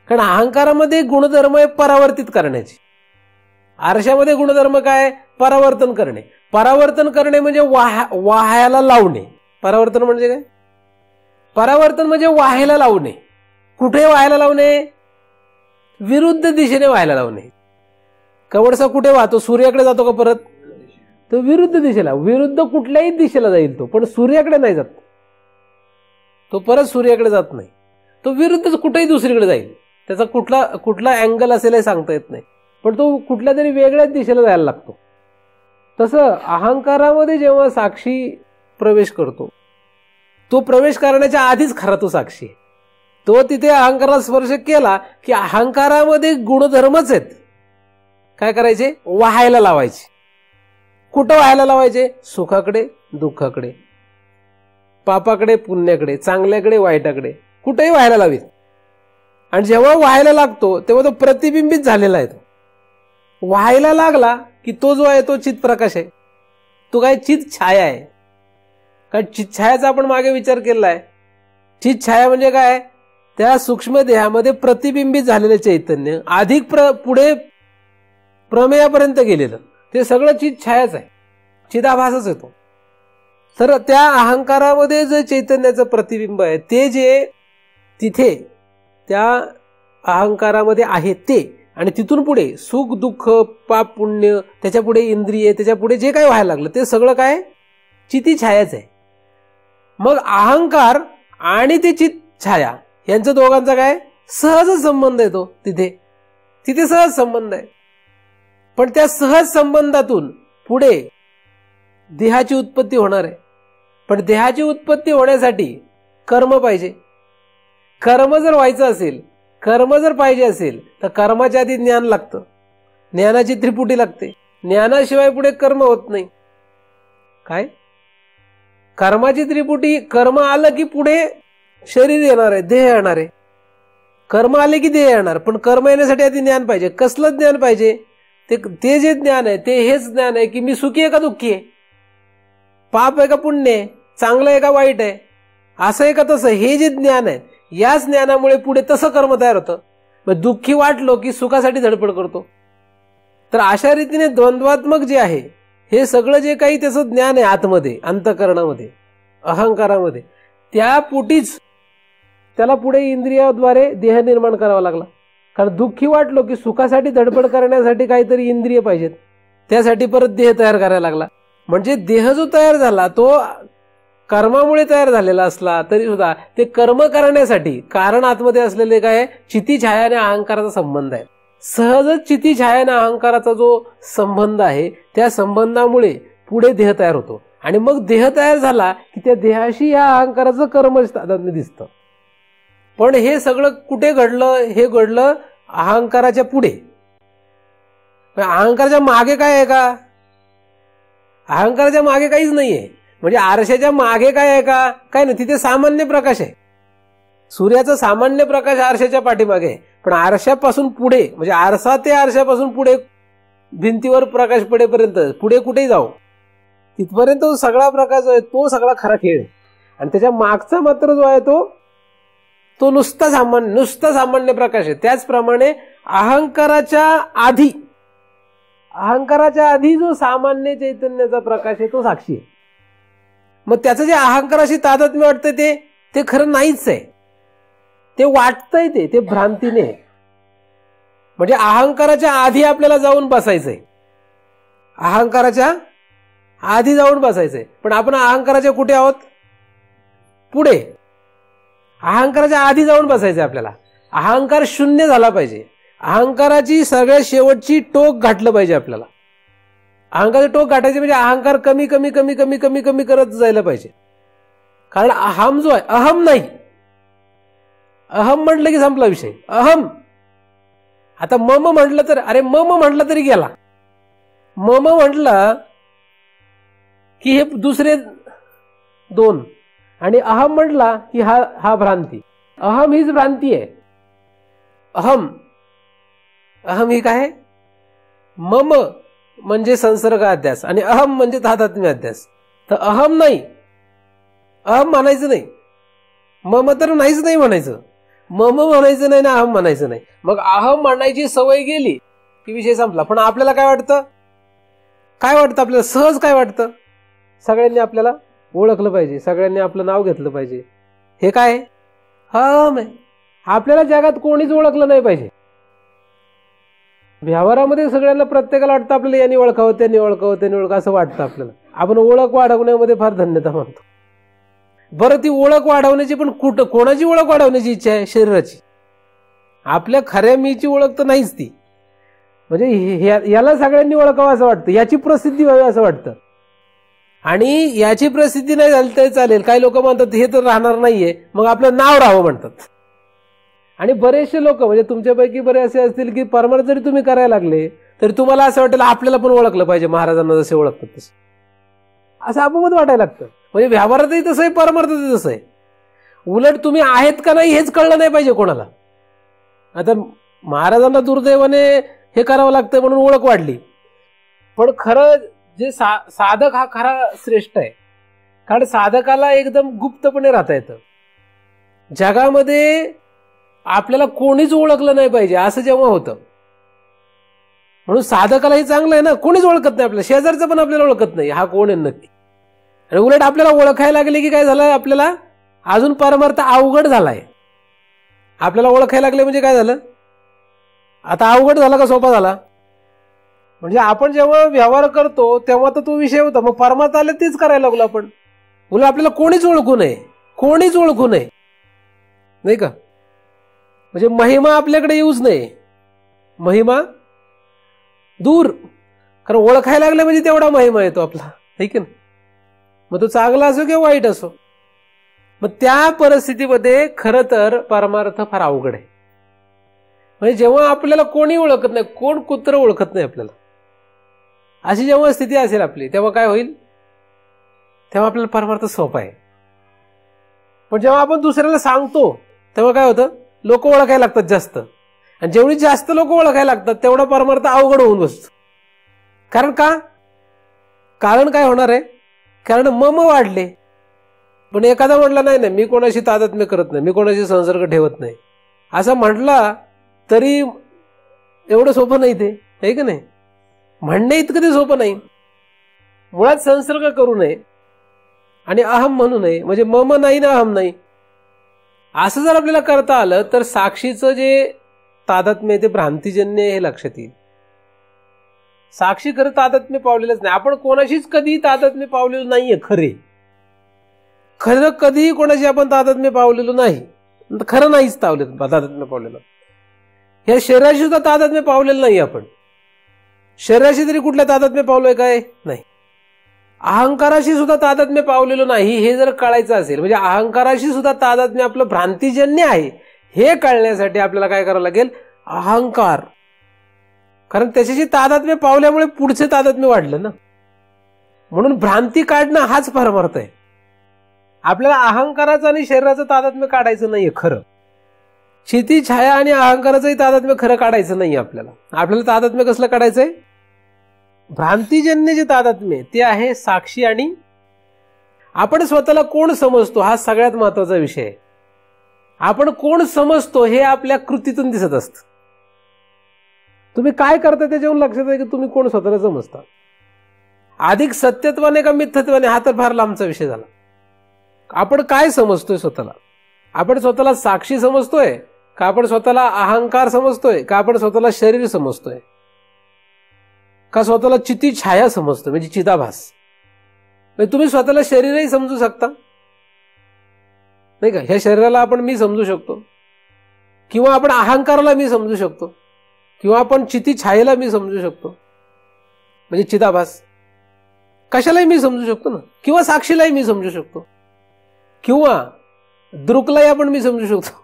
कारण अहंकारामध्ये गुणधर्म आहे परावर्तित करण्याची, आरशामध्ये गुणधर्म काय, परावर्तन करणे. परावर्तन करणे म्हणजे वाहायला लावणे. परावर्तन म्हणजे काय, परावर्तन म्हणजे वाहायला लावणे. कुठे वाहायला लावणे, विरुद्ध दिशेने वाहायला लावणे. कवडसा कुठे वाहतो, सूर्याकडे जातो का परत, तो विरुद्ध दिशेला, विरुद्ध कुठल्याही दिशेला जाईल तो, पण सूर्याकडे नाही जात, तो परत सूर्याकडे जात नाही, तो विरुद्ध कुठेही दुसरीकडे जाईल. त्याचा कुठला अँगल असेल हे सांगता येत नाही, पण तो कुठल्या तरी वेगळ्याच दिशेला जायला लागतो. तसं अहंकारामध्ये जेव्हा साक्षी प्रवेश करतो तो प्रवेश करण्याच्या आधीच खरा तो साक्षी आहे. तो तिथे अहंकाराला स्पर्श केला की अहंकारामध्ये गुणधर्मच आहेत, काय करायचे, वाहायला लावायचे. कुठं वाहायला लावायचे, सुखाकडे दुःखाकडे, पापाकडे पुण्याकडे, चांगल्याकडे वाईटाकडे, कुठेही व्हायला लावीत. आणि जेव्हा व्हायला लागतो तेव्हा तो प्रतिबिंबित झालेला आहे. तो व्हायला लागला की तो जो आहे तो चित प्रकाश आहे, तो काय चित छाया आहे. कारण चित छायाचा आपण मागे विचार केला आहे. चित छाया म्हणजे काय, त्या सूक्ष्म देहामध्ये प्रतिबिंबित झालेले चैतन्य अधिक पुढे प्रमेयापर्यंत गेलेलं ते सगळं चित छायाच आहे, चिदाभासच येतो. तर त्या अहंकारामध्ये जे चैतन्याचं प्रतिबिंब आहे ते जे तिथे त्या अहंकारामध्ये आहे आणि तिथून पुढे सुख दुःख पाप पुण्य, त्याच्या पुढे इंद्रिय, त्याच्या पुढे जे काय व्हायला लागलं ते सगळं काय चिती छायाच आहे. मग अहंकार आणि ते चित छाया यांचा दोघांचा काय सहज संबंध येतो. तिथे सहज संबंध आहे. पण त्या सहज संबंधातून पुढे देहाची उत्पत्ती होणार आहे. पण देहाची उत्पत्ती होण्यासाठी कर्म पाहिजे. कर्म जर व्हायचं असेल, कर्म जर पाहिजे असेल तर कर्माच्या आधी ज्ञान लागतं. ज्ञानाची त्रिपुटी लागते. ज्ञानाशिवाय पुढे कर्म होत नाही. काय कर्माची त्रिपुटी, कर्म आलं की पुढे शरीर येणार आहे, देह येणार आहे. कर्म आले की देह येणार. पण कर्म येण्यासाठी आधी ज्ञान पाहिजे. कसलं ज्ञान पाहिजे? ते जे ज्ञान आहे ते हेच ज्ञान आहे की मी सुखी आहे का दुःखी आहे, पाप आहे का पुण्य आहे, चांगलं आहे का वाईट आहे, असं आहे का तसं, हे जे ज्ञान आहे याच ज्ञानामुळे पुढे तसं कर्म तयार होतं. मग दुःखी वाटलो की सुखासाठी धडपड करतो. तर अशा रीतीने द्वंद्वात्मक जे आहे हे सगळं जे काही त्याचं ज्ञान आहे आतमध्ये, अंतःकरणामध्ये, अहंकारामध्ये, त्या पोटीच त्याला पुढे इंद्रियाद्वारे देह निर्माण करावा लागला. कारण दुःखी वाटलो की सुखासाठी धडपड करण्यासाठी काहीतरी इंद्रिय पाहिजेत. त्यासाठी परत देह तयार करायला लागला. म्हणजे देह जो तयार झाला तो कर्मामुळे तयार झालेला असला तरी सुद्धा ते कर्म करण्यासाठी कारण आतमध्ये असलेले काय चिती छाया आणि अहंकाराचा संबंध आहे. सहजच चिती छाया आणि अहंकाराचा जो संबंध आहे त्या संबंधामुळे पुढे देह तयार होतो. आणि मग देह तयार झाला की त्या देहाशी या अहंकाराचं कर्म दिसतं. पण हे सगळं कुठे घडलं? हे घडलं अहंकाराच्या पुढे. अहंकाराच्या मागे काय आहे का? अहंकाराच्या मागे काहीच नाहीये. म्हणजे आरशाच्या मागे काय आहे का? काय नाही. तिथे सामान्य प्रकाश आहे. सूर्याचा सामान्य प्रकाश आरशाच्या पाठीमागे आहे. पण आरशापासून पुढे म्हणजे आरसा ते आरशापासून पुढे भिंतीवर प्रकाश पडेपर्यंत पुढे कुठेही जाऊ तिथपर्यंत सगळा प्रकाश जो आहे तो सगळा खरा खेळ आहे. आणि त्याच्या मागचा मात्र जो आहे तो नुसता सामान्य प्रकाश आहे. त्याचप्रमाणे अहंकाराच्या आधी जो सामान्य चैतन्याचा प्रकाश आहे तो साक्षी आहे. मग त्याचं जे अहंकाराशी तादात्म्य वाटतंय ते खरं नाहीच आहे. ते वाटतंय ते भ्रांतीने. म्हणजे अहंकाराच्या आधी आपल्याला जाऊन बसायचंय. अहंकाराच्या आधी जाऊन बसायचंय. पण आपण अहंकाराच्या कुठे आहोत? पुढे. अहंकाराच्या आधी जाऊन बसायचंय आपल्याला. अहंकार शून्य झाला पाहिजे. अहंकाराची सगळ्यात शेवटची टोक गाठलं पाहिजे आपल्याला. अहंकाराचे टोक गाठायचे म्हणजे अहंकार कमी कमी कमी कमी कमी कमी करत जायला पाहिजे. कारण अहम जो आहे, अहम नाही. अहम म्हटलं की संपला विषय. अहम. आता मम म्हटलं तर मम म्हटलं तरी गेला. मम म्हटलं की हे दुसरे दोन. आणि अहम म्हटला की हा भ्रांती. अहम हीच भ्रांती आहे. अहम ही काय? मम म्हणजे संसर्ग अध्यास आणि अहम म्हणजे तादात्म्य अध्यास. तर अहम नाही, अहम म्हणायचं नाही. मम तर नाहीच नाही म्हणायचं. मम म्हणायचं नाही ना अहम म्हणायचं नाही. मग अहम म्हणायची सवय गेली की विषय संपला. पण आपल्याला काय वाटतं आपल्याला सहज काय वाटतं? सगळ्यांनी आपल्याला ओळखलं पाहिजे, सगळ्यांनी आपलं नाव घेतलं पाहिजे. हे काय? अहम आहे. आपल्याला जगात कोणीच ओळखलं नाही पाहिजे. व्यवहारामध्ये सगळ्यांना प्रत्येकाला वाटतं आपल्याला यांनी ओळखावं त्यांनी ओळखावं असं वाटतं आपल्याला. आपण ओळख वाढवण्यामध्ये फार धन्यता मानतो. बरं, ती ओळख वाढवण्याची पण कोणाची ओळख वाढवण्याची इच्छा आहे? शरीराची. आपल्या खऱ्या मीची ओळख तर नाहीच ती. म्हणजे याला सगळ्यांनी ओळखावं असं वाटतं, याची प्रसिद्धी व्हावी असं वाटतं. आणि याची प्रसिद्धी नाही झाली तरी चालेल. काही लोक म्हणतात हे तर राहणार नाहीये, मग आपलं नाव राहावं म्हणतात. आणि बरेचसे लोक म्हणजे तुमच्यापैकी बरे असे असतील की परमार्थ जरी तुम्ही करायला लागले तरी तुम्हाला असं वाटेल आपल्याला पण ओळखलं पाहिजे, महाराजांना जसे ओळखतात तसं. असं आपोआप वाटायला लागतं. म्हणजे व्यवहारातही तसं आहे, परमार्थातही तसं आहे. उलट तुम्ही आहेत का नाही हेच कळलं नाही पाहिजे कोणाला. आता महाराजांना दुर्दैवाने हे करावं लागतं म्हणून ओळख वाढली. पण खरं जे साधक हा खरा श्रेष्ठ आहे. कारण साधकाला एकदम गुप्तपणे राहता येतं. जगामध्ये आपल्याला कोणीच ओळखलं नाही पाहिजे असं जेव्हा होतं, म्हणून साधकाला हे चांगलं आहे ना. कोणीच ओळखत नाही आपल्याला. शेजारचं पण आपल्याला ओळखत नाही हा कोण आहे नक्की. आणि उलट आपल्याला ओळखायला लागले की काय झालं, आपल्याला अजून परमार्थ अवघड झालाय. आपल्याला ओळखायला लागले म्हणजे काय झालं, आता अवघड झाला का सोपा झाला? म्हणजे आपण जेव्हा व्यवहार करतो तेव्हा तर तो विषय होता, मग परमार्थ आले तेच करायला लागलो आपण. बोला आपल्याला कोणीच ओळखू नये, कोणीच ओळखू नये, नाही का? म्हणजे महिमा आपल्याकडे येऊच नये, महिमा दूर. कारण ओळखायला लागले म्हणजे तेवढा महिमा येतो आपला, है की नाही? मग तो चांगला असो किंवा वाईट असो. मग त्या परिस्थितीमध्ये खरं तर परमार्थ फार अवघड आहे. म्हणजे जेव्हा आपल्याला कोणी ओळखत नाही, कोण कुत्र ओळखत नाही आपल्याला, अशी जेव्हा स्थिती असेल आपली, तेव्हा काय होईल? तेव्हा आपल्याला परमार्थ सोपा आहे. पण जेव्हा आपण दुसऱ्याला सांगतो तेव्हा काय होतं? लोक ओळखायला लागतात जास्त, आणि जेवढी जास्त लोक ओळखायला लागतात तेवढा परमार्थ अवघड होऊन बसतो. कारण का? कारण काय होणार आहे? कारण मम वाढले. पण एखादा म्हटला नाही नाही मी कोणाशी तादात्म्य करत नाही, मी कोणाशी संसर्ग ठेवत नाही, असं म्हटला तरी एवढं सोपं नाही ते, आहे का नाही? म्हणणे इतकं ते सोपं नाही. मुळात संसर्ग करू नये आणि अहम म्हणू नये, म्हणजे मम नाही ना अहम नाही, असं जर आपल्याला करता आलं तर साक्षीचं जे तादात्म्य ते भ्रांतिजन्य हे लक्षात येईल. साक्षी खरं तादात्म्य पावलेलंच नाही. आपण कोणाशीच कधी तादात्म्य पावलेलं नाहीये. खरं कधीही कोणाशी आपण तादात्म्य पावलेलो नाही, खरं नाहीच तादात्म्य पावलेलं. ह्या शरीराशी सुद्धा तादात्म्य पावलेलं नाही आपण. शरीराशी तरी कुठल्या तादात्म्य पावलोय काय? नाही. अहंकाराशी सुद्धा तादात्म्य पावलेलो नाही हे जर कळायचं असेल, म्हणजे अहंकाराशी सुद्धा तादात्म्य आपलं भ्रांतिजन्य आहे हे कळण्यासाठी आपल्याला काय करावं लागेल? अहंकार. कारण त्याच्याशी तादात्म्य पावल्यामुळे पुढचे तादात्म्य वाढलं ना, म्हणून भ्रांती काढणं हाच परमार्थ आहे. आपल्याला अहंकाराचं आणि शरीराचं तादात्म्य काढायचं नाहीये. खरं क्षिती छाया आणि अहंकाराचंही तादात्म्य खरं काढायचं नाहीये. आपल्याला तादात्म्य कसलं काढायचंय? भ्रांतिजन्य जे तादात्म्य ते आहे साक्षी. आणि आपण स्वतःला कोण समजतो हा सगळ्यात महत्वाचा विषय आहे. आपण कोण समजतो हे आपल्या कृतीतून दिसत असतं. तुम्ही काय करता त्याच्यावरून लक्षात आहे की तुम्ही कोण स्वतःला समजता. अधिक सत्यत्वाने का मिथ्यत्वाने हा तर फार लांबचा विषय झाला. आपण काय समजतोय स्वतःला? आपण स्वतःला साक्षी समजतोय का? आपण स्वतःला अहंकार समजतोय का? आपण स्वतःला शरीर समजतोय का? स्वतःला चिती छाया समजतोय म्हणजे चिदाभास. म्हणजे तुम्ही स्वतःला शरीरही समजू शकता, नाही का? ह्या शरीराला आपण मी समजू शकतो, किंवा आपण अहंकाराला मी समजू शकतो, किंवा आपण चिती छायेला मी समजू शकतो म्हणजे चिदाभास. कशालाही मी समजू शकतो ना, किंवा साक्षीलाही मी समजू शकतो, किंवा दृक्लाही आपण मी समजू शकतो,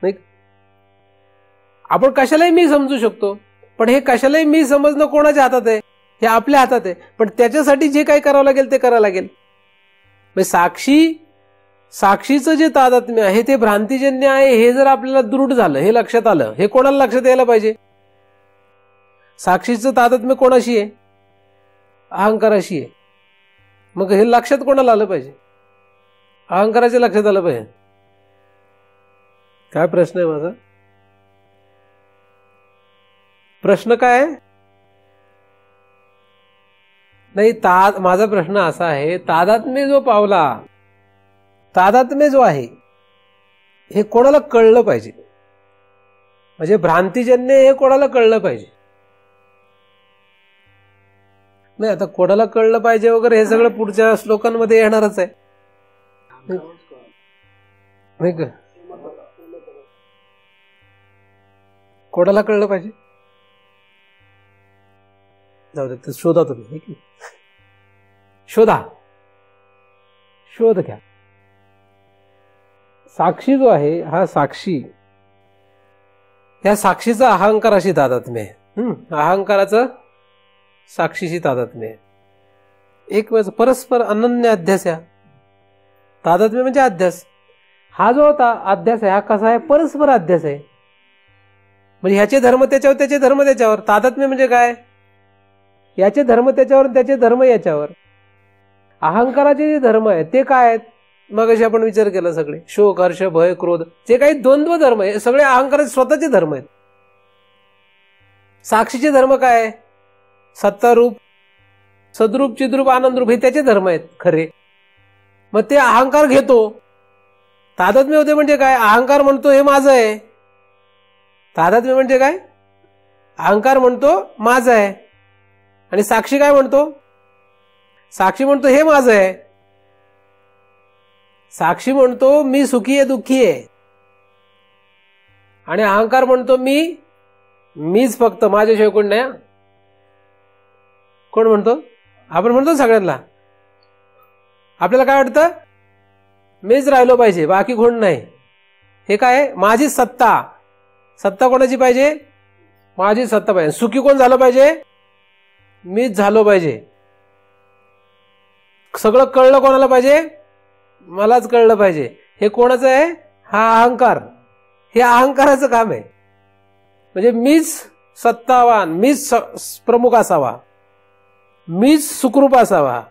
नाही? आपण कशालाही मी समजू शकतो. पण हे कशालाही मी समजणं कोणाच्या हातात आहे? हे आपल्या हातात आहे. पण त्याच्यासाठी जे काही करावं लागेल ते करावं लागेल. साक्षीचं जे तादात्म्य आहे ते भ्रांतिजन्य आहे हे जर आपल्याला दृढ झालं, हे लक्षात आलं, हे कोणाला लक्षात यायला पाहिजे? साक्षीचं तादात्म्य कोणाशी आहे? अहंकाराशी आहे. मग हे लक्षात कोणाला आलं पाहिजे? अहंकाराच्या लक्षात आलं पाहिजे. काय प्रश्न आहे माझा? प्रश्न काय आहे? नाही, माझा प्रश्न असा आहे, तादात्म्य जो पावला, तादात्म्य जो आहे हे कोणाला कळलं पाहिजे. म्हणजे भ्रांतिजन्य हे कोणाला कळलं पाहिजे. नाही, आता कोणाला कळलं पाहिजे वगैरे हे सगळं पुढच्या श्लोकांमध्ये येणारच आहे, नाही का? कोणाला कळलं पाहिजे? जाऊ दे, शोधा तुम्ही, शोध घ्या. साक्षी जो आहे हा साक्षी, या साक्षीचा अहंकाराशी तादात्म्य आहे. अहंकाराचं साक्षीशी तादात्म्य आहे. एक वेळेस परस्पर अनन्य अध्यास. या तादात्म्य म्हणजे अध्यास. हा जो होता अध्यास आहे हा कसा आहे? परस्पर अध्यास आहे. म्हणजे ह्याचे धर्म त्याच्यावर, त्याचे धर्म त्याच्यावर. तादात्म्य म्हणजे काय? याचे धर्म त्याच्यावर, त्याचे धर्म याच्यावर. अहंकाराचे जे धर्म आहेत ते काय आहेत? मग अशी आपण विचार केला, सगळे शोक, हर्ष, भय, क्रोध, जे काही द्वंद्व धर्म आहे सगळे अहंकाराचे स्वतःचे धर्म आहेत. साक्षीचे धर्म काय आहे? सत्तारूप, सद्रूप, चिद्रूप, आनंदरूप हे त्याचे धर्म आहेत खरे. मग ते अहंकार घेतो. तादात्म्य होते म्हणजे काय? अहंकार म्हणतो हे माझं आहे, तादात्म्य म्हणजे काय? अहंकार म्हणतो माझं आहे, आणि साक्षी काय म्हणतो? साक्षी म्हणतो हे माझं आहे. साक्षी म्हणतो मी सुखी आहे, दुःखी आहे, आणि अहंकार म्हणतो मीच फक्त, माझ्याशिवाय कोण नाही. कोण म्हणतो? आपण म्हणतो सगळ्यांना. आपल्याला काय वाटतं? मीच राहिलो पाहिजे, बाकी कोण नाही. हे काय? माझीच सत्ता. सत्ता कोणाची पाहिजे? माझी सत्ता पाहिजे. सुखी कोण झालं पाहिजे? मीच झालो पाहिजे. सगळं कळलं कोणाला पाहिजे? मलाच कळलं पाहिजे. हे कोणाचं आहे? हा अहंकार. हे अहंकाराचं काम आहे. म्हणजे मीच सत्तावान, मीच प्रमुख असावा, मीच सुखरूप असावा,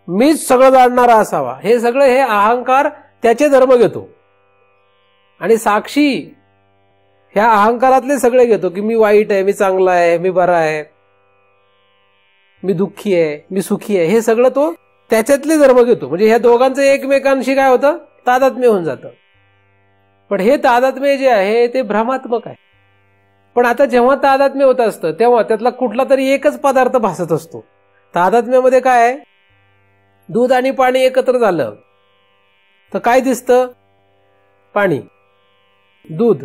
मीच सगळं जाणणारा असावा. हे सगळं हे अहंकार त्याचे धर्म घेतो. आणि साक्षी ह्या अहंकारातले सगळे घेतो की मी वाईट आहे, मी चांगला आहे, मी बरा आहे, मी दुःखी आहे, मी सुखी आहे. हे सगळं तो त्याच्यातले धर्म घेतो. म्हणजे ह्या दोघांचं एकमेकांशी काय होतं? तादात्म्य होऊन जातं. पण हे तादात्म्य जे आहे ते भ्रमात्मक आहे. पण आता जेव्हा तादात्म्य होत असतं तेव्हा त्यातला कुठला तरी एकच पदार्थ भासत असतो. तादात्म्यामध्ये काय आहे? दूध आणि पाणी एकत्र झालं तर काय दिसतं? पाणी, दूध,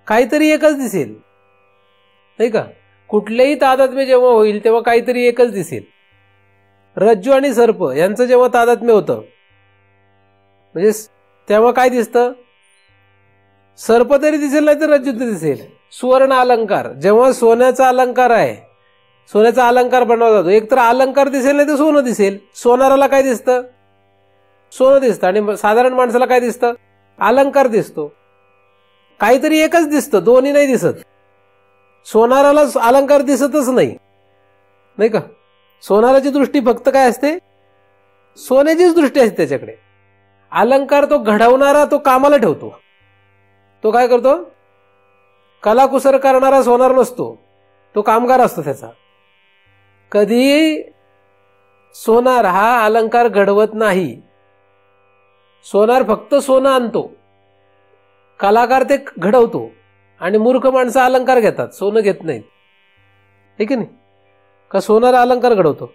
काहीतरी एकच दिसेल, नाही का? कुठलेही तादात्म्य जेव्हा होईल तेव्हा काहीतरी एकच दिसेल. रज्जू आणि सर्प यांचं जेव्हा तादात्म्य होतं म्हणजे तेव्हा काय दिसतं? सर्प तरी दिसेल, नाही तर रज्जू तरी दिसेल. सुवर्ण अलंकार, जेव्हा सोन्याचा अलंकार आहे, सोन्याचा अलंकार बनवला जातो, एक तर अलंकार दिसेल नाही तर सोनं दिसेल. सोनाराला काय दिसतं? सोनं दिसतं. आणि साधारण माणसाला काय दिसतं? अलंकार दिसतो. काहीतरी एकच दिसतं, दोन्ही नाही दिसत. सोनाराला अलंकार दिसतच नाही, नाही का? सोनाराची दृष्टी फक्त काय असते? सोन्याचीच दृष्टी असते त्याच्याकडे. अलंकार तो घडवणारा तो कामाला ठेवतो. तो काय करतो? कलाकुसर करणारा सोनार नसतो, तो कामगार असतो त्याचा. कधी सोनार हा अलंकार घडवत नाही. सोनार फक्त सोनं आणतो, कलाकार ते घडवतो, आणि मूर्ख माणसं अलंकार घेतात, सोनं घेत नाहीत. ठीक आहे नाही का? सोनार अलंकार घडवतो.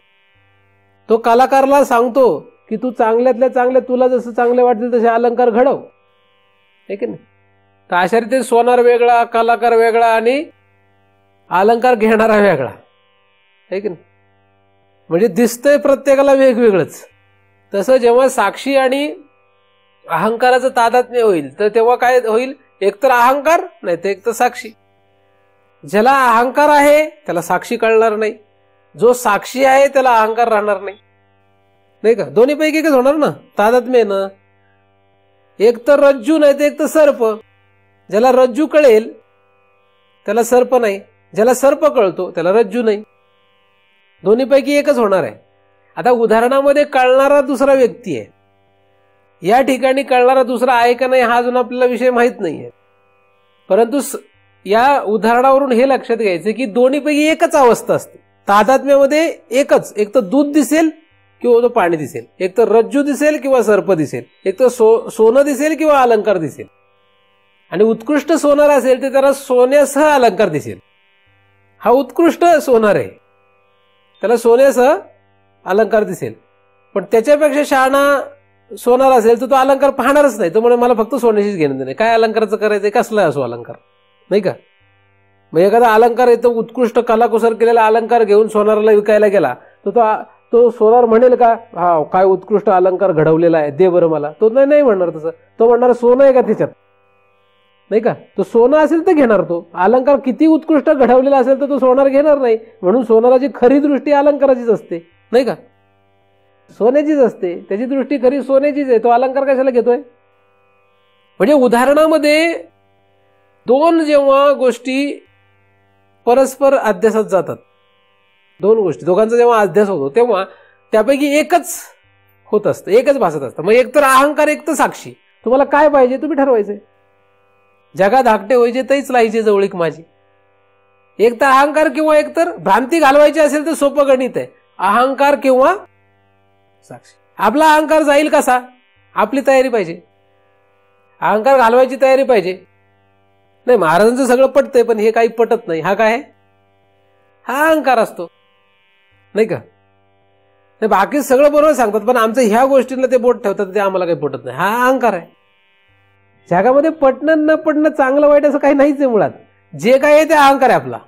तो कलाकारला सांगतो की तू चांगल्यातल्या चांगल्या, तुला जसं चांगले वाटतील तसे अलंकार घडव. ठीक आहे नाही? तर अशा रीती सोनार वेगळा, कलाकार वेगळा, आणि अलंकार घेणारा वेगळा. ठीक आहे नाही? म्हणजे दिसतंय प्रत्येकाला वेगवेगळंच. तसं जेव्हा साक्षी आणि अहंकाराचं तादात्म्य होईल तर तेव्हा काय होईल? एकतर अहंकार, नाही तर एक तर साक्षी. ज्याला अहंकार आहे त्याला साक्षी कळणार नाही, जो साक्षी आहे त्याला अहंकार राहणार नाही, नाही का? दोन्हीपैकी एकच होणार ना तादात्म्यनं. एक तर रज्जू, नाही तर एक तर सर्प. ज्याला रज्जू कळेल त्याला सर्प नाही, ज्याला सर्प कळतो त्याला रज्जू नाही. दोन्हीपैकी एकच होणार आहे. आता उदाहरणामध्ये कळणारा दुसरा व्यक्ती आहे, या ठिकाणी कळणारा दुसरा आहे का नाही हा अजून आपल्याला विषय माहित नाहीये. परंतु या उदाहरणावरून हे लक्षात घ्यायचं की दोन्हीपैकी एकच अवस्था असते. तादात्म्यामध्ये एकच, एक तर दूध दिसेल किंवा तो पाणी दिसेल, एक तर रज्जू दिसेल किंवा सर्प दिसेल, एक तर सोनं दिसेल किंवा अलंकार दिसेल. आणि उत्कृष्ट सोनार असेल तर त्याला सोन्यासह अलंकार दिसेल. हा उत्कृष्ट सोनार आहे, त्याला सोन्यासह अलंकार दिसेल. पण त्याच्यापेक्षा शहाणा सोनार असेल तर तो अलंकार पाहणारच नाही. तो म्हणजे मला फक्त सोन्याशीच घेणं देणं, काय अलंकाराचं करायचंय, कसला असो अलंकार, नाही का? मग एखादा अलंकार येतो, उत्कृष्ट कलाकुसर केलेला अलंकार घेऊन सोनाराला विकायला गेला तर तो सोनार म्हणेल का, हा काय उत्कृष्ट अलंकार घडवलेला आहे, दे बरं मला? तो नाही म्हणणार तसं. तो म्हणणार सोनं आहे का त्याच्यात, नाही का? तो सोनं असेल तर घेणार. तो अलंकार किती उत्कृष्ट घडवलेला असेल तर तो सोनार घेणार नाही. म्हणून सोनाराची खरी दृष्टी अलंकाराचीच असते, नाही का? सोन्याचीच असते, त्याची दृष्टी खरी सोन्याचीच आहे. तो अलंकार कशाला घेतोय? म्हणजे उदाहरणामध्ये दोन जेव्हा गोष्टी परस्पर अध्यासात जातात, दोन गोष्टी दोघांचा जेव्हा अध्यास होतो तेव्हा त्यापैकी एकच होत असतं, एकच भासत असतं. मग एक तर अहंकार, एक तर साक्षी. तुम्हाला काय पाहिजे तुम्ही ठरवायचंय. जगा धाकटे व्हायचे तैच लायचे जवळीक माझी. एक तर अहंकार किंवा एक तर भ्रांती घालवायची असेल तर सोपं गणित आहे, अहंकार किंवा साक्षी. आपला अहंकार जाईल कसा? आपली तयारी पाहिजे, अहंकार घालवायची तयारी पाहिजे. नाही, महाराजांचं सगळं पटतंय पण हे काही पटत नाही. हा काय आहे? हा अहंकार असतो, नाही का? नाही, बाकी सगळं बरोबर सांगतात पण आमचं ह्या गोष्टींना ते बोट ठेवतात, ते आम्हाला काही पटत नाही. हा अहंकार आहे. जगामध्ये पटणं न पटणं, चांगलं वाईट असं काही नाहीच आहे मुळात. जे काय आहे ते अहंकार आहे आपला.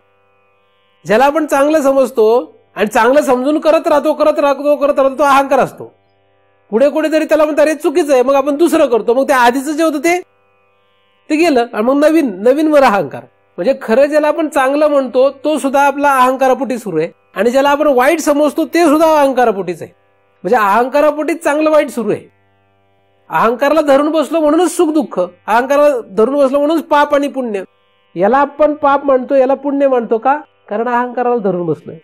ज्याला आपण चांगलं समजतो आणि चांगलं समजून करत राहतो तो अहंकार असतो. पुढे कुठेतरी त्याला म्हणतात अरे चुकीचं आहे, मग आपण दुसरं करतो, मग ते आधीचं जे होतं ते गेलं आणि मग नवीन वर अहंकार. म्हणजे खरं ज्याला आपण चांगलं म्हणतो तो सुद्धा आपला अहंकारापोटी सुरू आहे आणि ज्याला आपण वाईट समजतो ते सुद्धा अहंकारापोटीच आहे. म्हणजे अहंकारापोटीच चांगलं वाईट सुरू आहे. अहंकाराला धरून बसलो म्हणूनच सुख दुःख, अहंकाराला धरून बसलो म्हणूनच पाप आणि पुण्य. याला आपण पाप म्हणतो, याला पुण्य म्हणतो का? कारण अहंकाराला धरून बसलोय.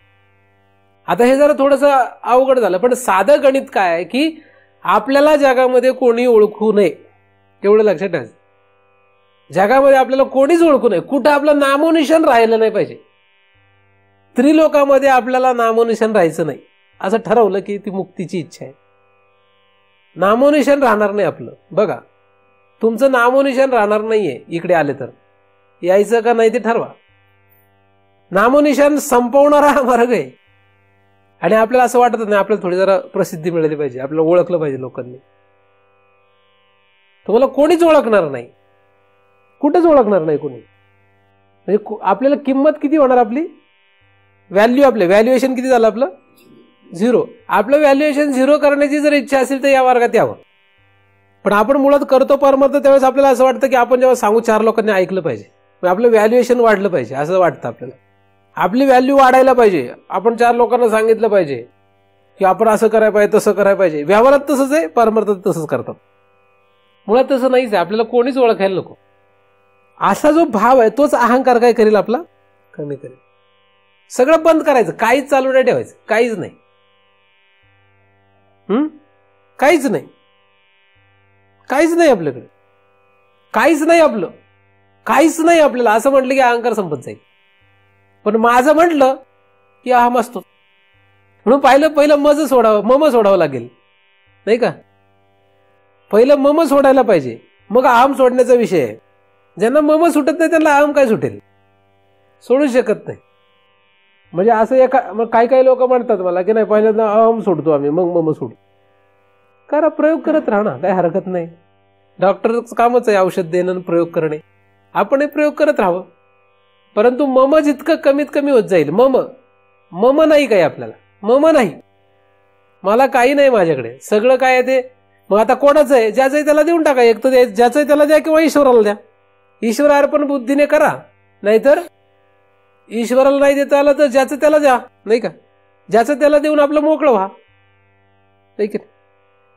आता हे जरा थोडंसं अवघड झालं, पण साधं गणित काय आहे की आपल्याला जगामध्ये कोणी ओळखू नये एवढं लक्षात ठेवायचं. जगामध्ये आपल्याला कोणीच ओळखू नये, कुठं आपलं नामोनिशान राहिलं नाही पाहिजे. त्रिलोकामध्ये आपल्याला नामोनिशान राहायचं नाही असं ठरवलं की ती मुक्तीची इच्छा आहे. नामोनिशान राहणार नाही आपलं. बघा, तुमचं नामोनिशान राहणार नाहीये. इकडे आले तर यायचं का नाही ते ठरवा. नामोनिशान संपवणारा हा मार्ग आहे. आणि आपल्याला असं वाटत नाही आपल्याला थोडी जरा प्रसिद्धी मिळाली पाहिजे, आपल्याला ओळखलं पाहिजे लोकांनी. तुम्हाला कोणीच ओळखणार नाही, कुठंच ओळखणार नाही कोणी. म्हणजे आपल्याला किंमत किती होणार आपली? व्हॅल्युएशन किती झालं आपलं? 0. आपलं व्हॅल्युएशन 0 करण्याची जर इच्छा असेल तर या मार्गात यावं. पण आपण मुळात करतो परमार्थ त्यावेळेस आपल्याला असं वाटतं की आपण जेव्हा सांगू 4 लोकांनी ऐकलं पाहिजे, आपलं व्हॅल्युएशन वाढलं पाहिजे असं वाटतं आपल्याला. आपली व्हॅल्यू वाढायला पाहिजे, आपण 4 लोकांना सांगितलं पाहिजे की आपण असं करायला पाहिजे, तसं करायला पाहिजे. व्यवहारात तसंच आहे, परमार्थात तसंच करतात. मुळात तसं नाहीच आहे. आपल्याला कोणीच ओळखायला नको असा जो भाव आहे तोच अहंकार काय करेल आपला? कमी करेल. सगळं बंद करायचं, काहीच चालू नाही ठेवायचं, काहीच नाही. काहीच नाही, काहीच नाही आपल्याकडे, काहीच नाही आपलं, काहीच नाही आपल्याला असं म्हटलं की अहंकार संपत जाईल. पण माझं म्हटलं की अहम असतो. म्हणून पहिलं मम सोडावं लागेल, नाही का? पहिलं मम सोडायला पाहिजे, मग अहम सोडण्याचा विषय आहे. ज्यांना मम सुटत नाही त्यांना अहम काय सुटेल? सोडू शकत नाही. म्हणजे असं मग काही लोक म्हणतात मला की नाही पहिल्यांदा अहम सोडतो आम्ही, मग मम सोडतो. करा, प्रयोग करत राहा ना, काही हरकत नाही. डॉक्टरचं कामच आहे औषध देणं आणि प्रयोग करणे. आपण हे प्रयोग करत राहावं. परंतु मम जितकं कमीत कमी होत जाईल. मम नाही काही आपल्याला, मम नाही, मला काही नाही माझ्याकडे, सगळं काय आहे ते. मग आता कोणाचं आहे? ज्याचं आहे त्याला देऊन टाका. एक तर ज्याचं आहे त्याला द्या किंवा ईश्वराला द्या. ईश्वर अर्पण बुद्धीने करा, नाहीतर ईश्वराला नाही देता आलं तर ज्याचं त्याला द्या, नाही का? ज्याचं त्याला देऊन आपलं मोकळं व्हा, नाही की?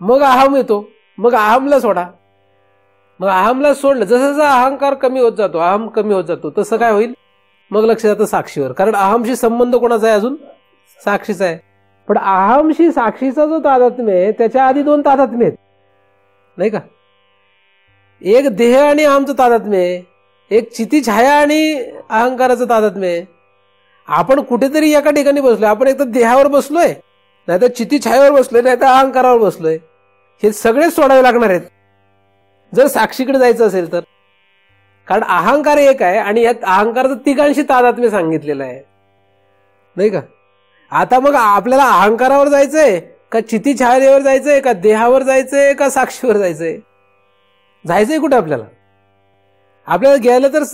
मग अहम येतो, मग अहमला सोडा. मग अहमला सोडलं, जसं जसं अहंकार कमी होत जातो, अहम कमी होत जातो, तसं काय होईल? मग लक्ष जातं साक्षीवर. कारण अहमशी संबंध कोणाचा आहे? अजून साक्षीचा आहे. पण अहमशी साक्षीचा जो तादात्म्य आहे त्याच्या आधी 2 तादात्म्य आहेत, नाही का? एक देह आणि अहमचं तादात्म्य आहे, एक चिती छाया आणि अहंकाराचं तादात्म्य आहे. आपण कुठेतरी एका ठिकाणी बसलोय, आपण एक तर देहावर बसलोय, नाहीतर चिती छायावर बसलोय, नाहीतर अहंकारावर बसलोय. हे सगळे सोडावे लागणार आहेत जर साक्षीकडे जायचं असेल तर. कारण अहंकार एक आहे आणि यात अहंकाराचं तिघांशी तादात्म्य सांगितलेलं आहे, नाही का? आता मग आपल्याला अहंकारावर जायचंय का चिती छायावर जायचंय का देहावर जायचंय का साक्षीवर जायचंय? जायचंय कुठे आपल्याला? आपल्याला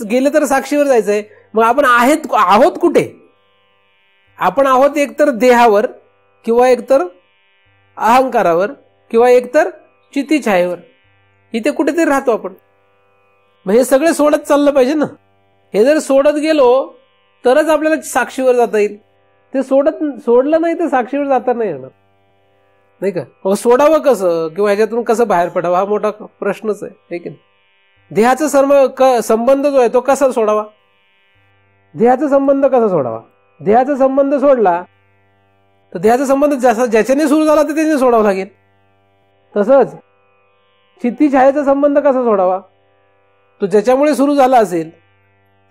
गेलं तर साक्षीवर जायचंय. मग आपण आहोत कुठे? आपण आहोत एकतर देहावर किंवा एकतर अहंकारावर किंवा एकतर चिती छायेवर. इथे कुठेतरी राहतो आपण. मग हे सगळे सोडत चाललं पाहिजे ना. हे जर सोडत गेलो तरच आपल्याला साक्षीवर जाता येईल. ते सोडलं नाही तर साक्षीवर जाता नाही येणार, नाही का? मग सोडावं कसं किंवा ह्याच्यातून कसं बाहेर पडावं हा मोठा प्रश्नच आहे की नाही? देहाचा संबंध जो आहे तो कसा सोडावा? देहाचा संबंध कसा सोडावा? देहाचा संबंध सोडला तर देहाचा संबंध ज्याच्याने सुरू झाला तर त्याने सोडावा लागेल. तसंच चित्ती छायेचा संबंध कसा सोडावा? तो ज्याच्यामुळे सुरू झाला असेल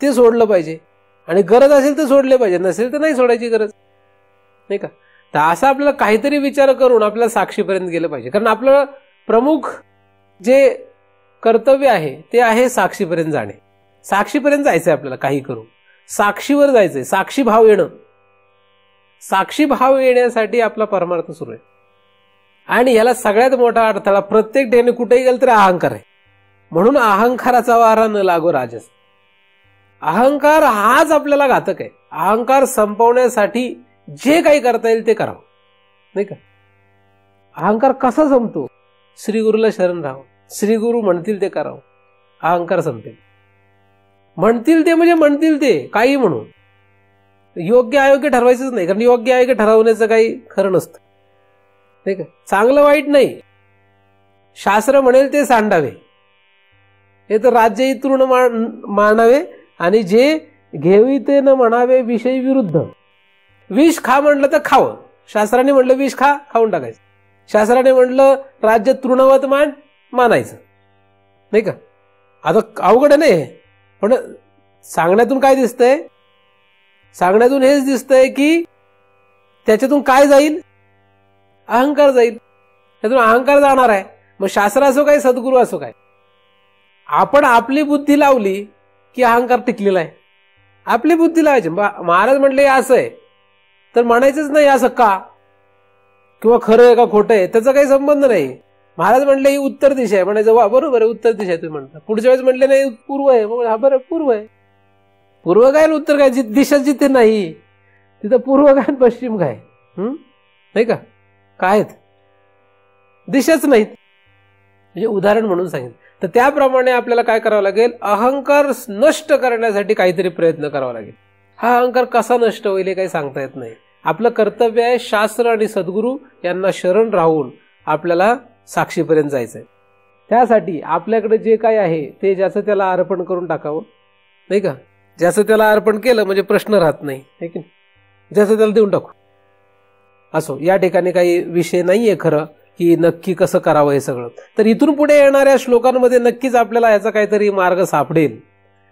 ते सोडलं पाहिजे आणि गरज असेल तर सोडले पाहिजे, नसेल तर नाही सोडायची गरज, नाही का? तर असं आपल्याला काहीतरी विचार करून आपल्याला साक्षीपर्यंत गेलं पाहिजे. कारण आपलं प्रमुख जे कर्तव्य आहे ते आहे साक्षीपर्यंत जाणे. साक्षीपर्यंत जायचंय आपल्याला, काही करू साक्षीवर जायचंय, साक्षी भाव येणं. साक्षी भाव येण्यासाठी आपला परमार्थ सुरू आहे. आणि याला सगळ्यात मोठा अडथळा प्रत्येक ठिकाणी कुठेही गेलं तरी अहंकार आहे. म्हणून अहंकाराचा वारा न लागो राजस. अहंकार हाच आपल्याला घातक आहे. अहंकार संपवण्यासाठी जे काही करता येईल ते करावं, नाही का. अहंकार कसा संपतो? श्री गुरुला शरण राहावं, श्री गुरु म्हणतील ते करावं, अहंकार संपेल. म्हणतील ते म्हणजे म्हणतील ते काही म्हणून. योग्य अयोग्य ठरवायचंच नाही, कारण योग्य अयोग्य ठरवण्याचं काही खरं नसतं, नाही का. चांगलं वाईट नाही, शास्त्र म्हणेल ते सांडावे, हे तर राज्य तृण मानावे, आणि जे घेवी ते न म्हणावे विषयी विरुद्ध. विष खा म्हणलं तर खावं, शास्त्राने म्हणलं विष खा, खाऊन टाकायचं. शास्त्राने म्हणलं राज्य तृणवत मानायचं, नाही का. आता अवघड नाही, पण सांगण्यातून काय दिसतंय? सांगण्यातून हेच दिसतंय की त्याच्यातून काय जाईल? अहंकार जाईल. त्यातून अहंकार जाणार आहे. मग शास्त्र असो काय, सद्गुरू असो काय, आपण आपली बुद्धी लावली की अहंकार टिकलेला आहे. आपली बुद्धी लावायची. महाराज म्हणले असं आहे तर म्हणायचंच नाही असं का, किंवा खरं आहे का खोटं आहे त्याचा काही संबंध नाही. महाराज म्हणले ही उत्तर दिशा आहे, म्हणायचं वा बरोबर आहे, उत्तर दिशा आहे तुम्ही म्हणता. पुढच्या वेळेस म्हणले नाही पूर्व आहे, मग हा बरं पूर्व आहे. पूर्व काय उत्तर काय? दिशा जिथे नाही तिथं पूर्व काय पश्चिम काय, नाही का. काय दिशाच नाहीत. म्हणजे उदाहरण म्हणून सांगितलं. तर त्याप्रमाणे आपल्याला काय करावं लागेल? अहंकार नष्ट करण्यासाठी काहीतरी प्रयत्न करावा लागेल. हा अहंकार कसा नष्ट होईल हे काही सांगता येत नाही. आपलं कर्तव्य आहे शास्त्र आणि सद्गुरू यांना शरण राहून आपल्याला साक्षीपर्यंत जायचंय. त्यासाठी आपल्याकडे जे काही आहे ते ज्याचं त्याला अर्पण करून टाकावं, नाही का. ज्याचं त्याला अर्पण केलं म्हणजे प्रश्न राहत नाही, है की नाही. ज्याचं त्याला देऊन टाकू. असो, या ठिकाणी काही विषय नाहीये खरं की नक्की कसं करावं हे सगळं. तर इथून पुढे येणाऱ्या श्लोकांमध्ये नक्कीच आपल्याला याचा काहीतरी मार्ग सापडेल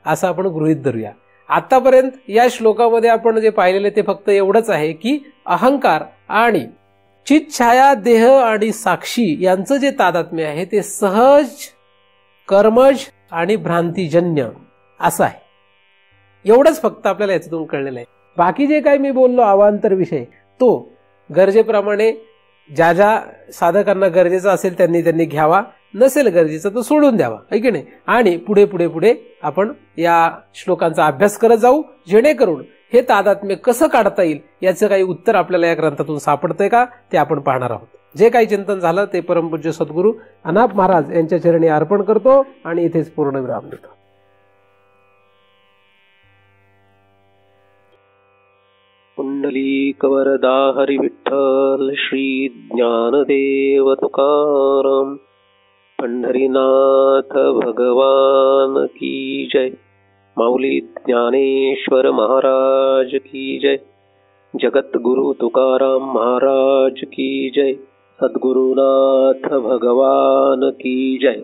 असं आपण गृहीत धरूया. आतापर्यंत या श्लोकामध्ये आपण जे पाहिलेले ते फक्त एवढंच आहे की अहंकार आणि चित्छाया देह आणि साक्षी यांचं जे तादात्म्य आहे ते सहज, कर्मज आणि भ्रांतीजन्य असं आहे. एवढंच फक्त आपल्याला याच्यातून कळलेलं आहे. बाकी जे काही मी बोललो अवांतर विषय तो गरजेप्रमाणे ज्या ज्या साधकांना गरजेचं असेल त्यांनी घ्यावा, नसेल गरजेचं तर सोडून द्यावा, है की नाही. आणि पुढे पुढे पुढे आपण या श्लोकांचा अभ्यास करत जाऊ, जेणेकरून हे तादात्म्य कसं काढता येईल याचं काही उत्तर आपल्याला या ग्रंथातून सापडतंय का ते आपण पाहणार आहोत. जे काही चिंतन झालं ते परमपूज्य सद्गुरू अनाप महाराज यांच्या चरणी अर्पण करतो आणि इथेच पूर्ण विराम देतो. पुंडलीकवरदा हरी विठ्ठल श्री ज्ञानदेव तुकाराम. पंढरीनाथ भगवान की जय. माऊली ज्ञानेश्वर महाराज की जय. जगद्गुरु तुकाराम महाराज की जय. सद्गुरुनाथ भगवान की जय.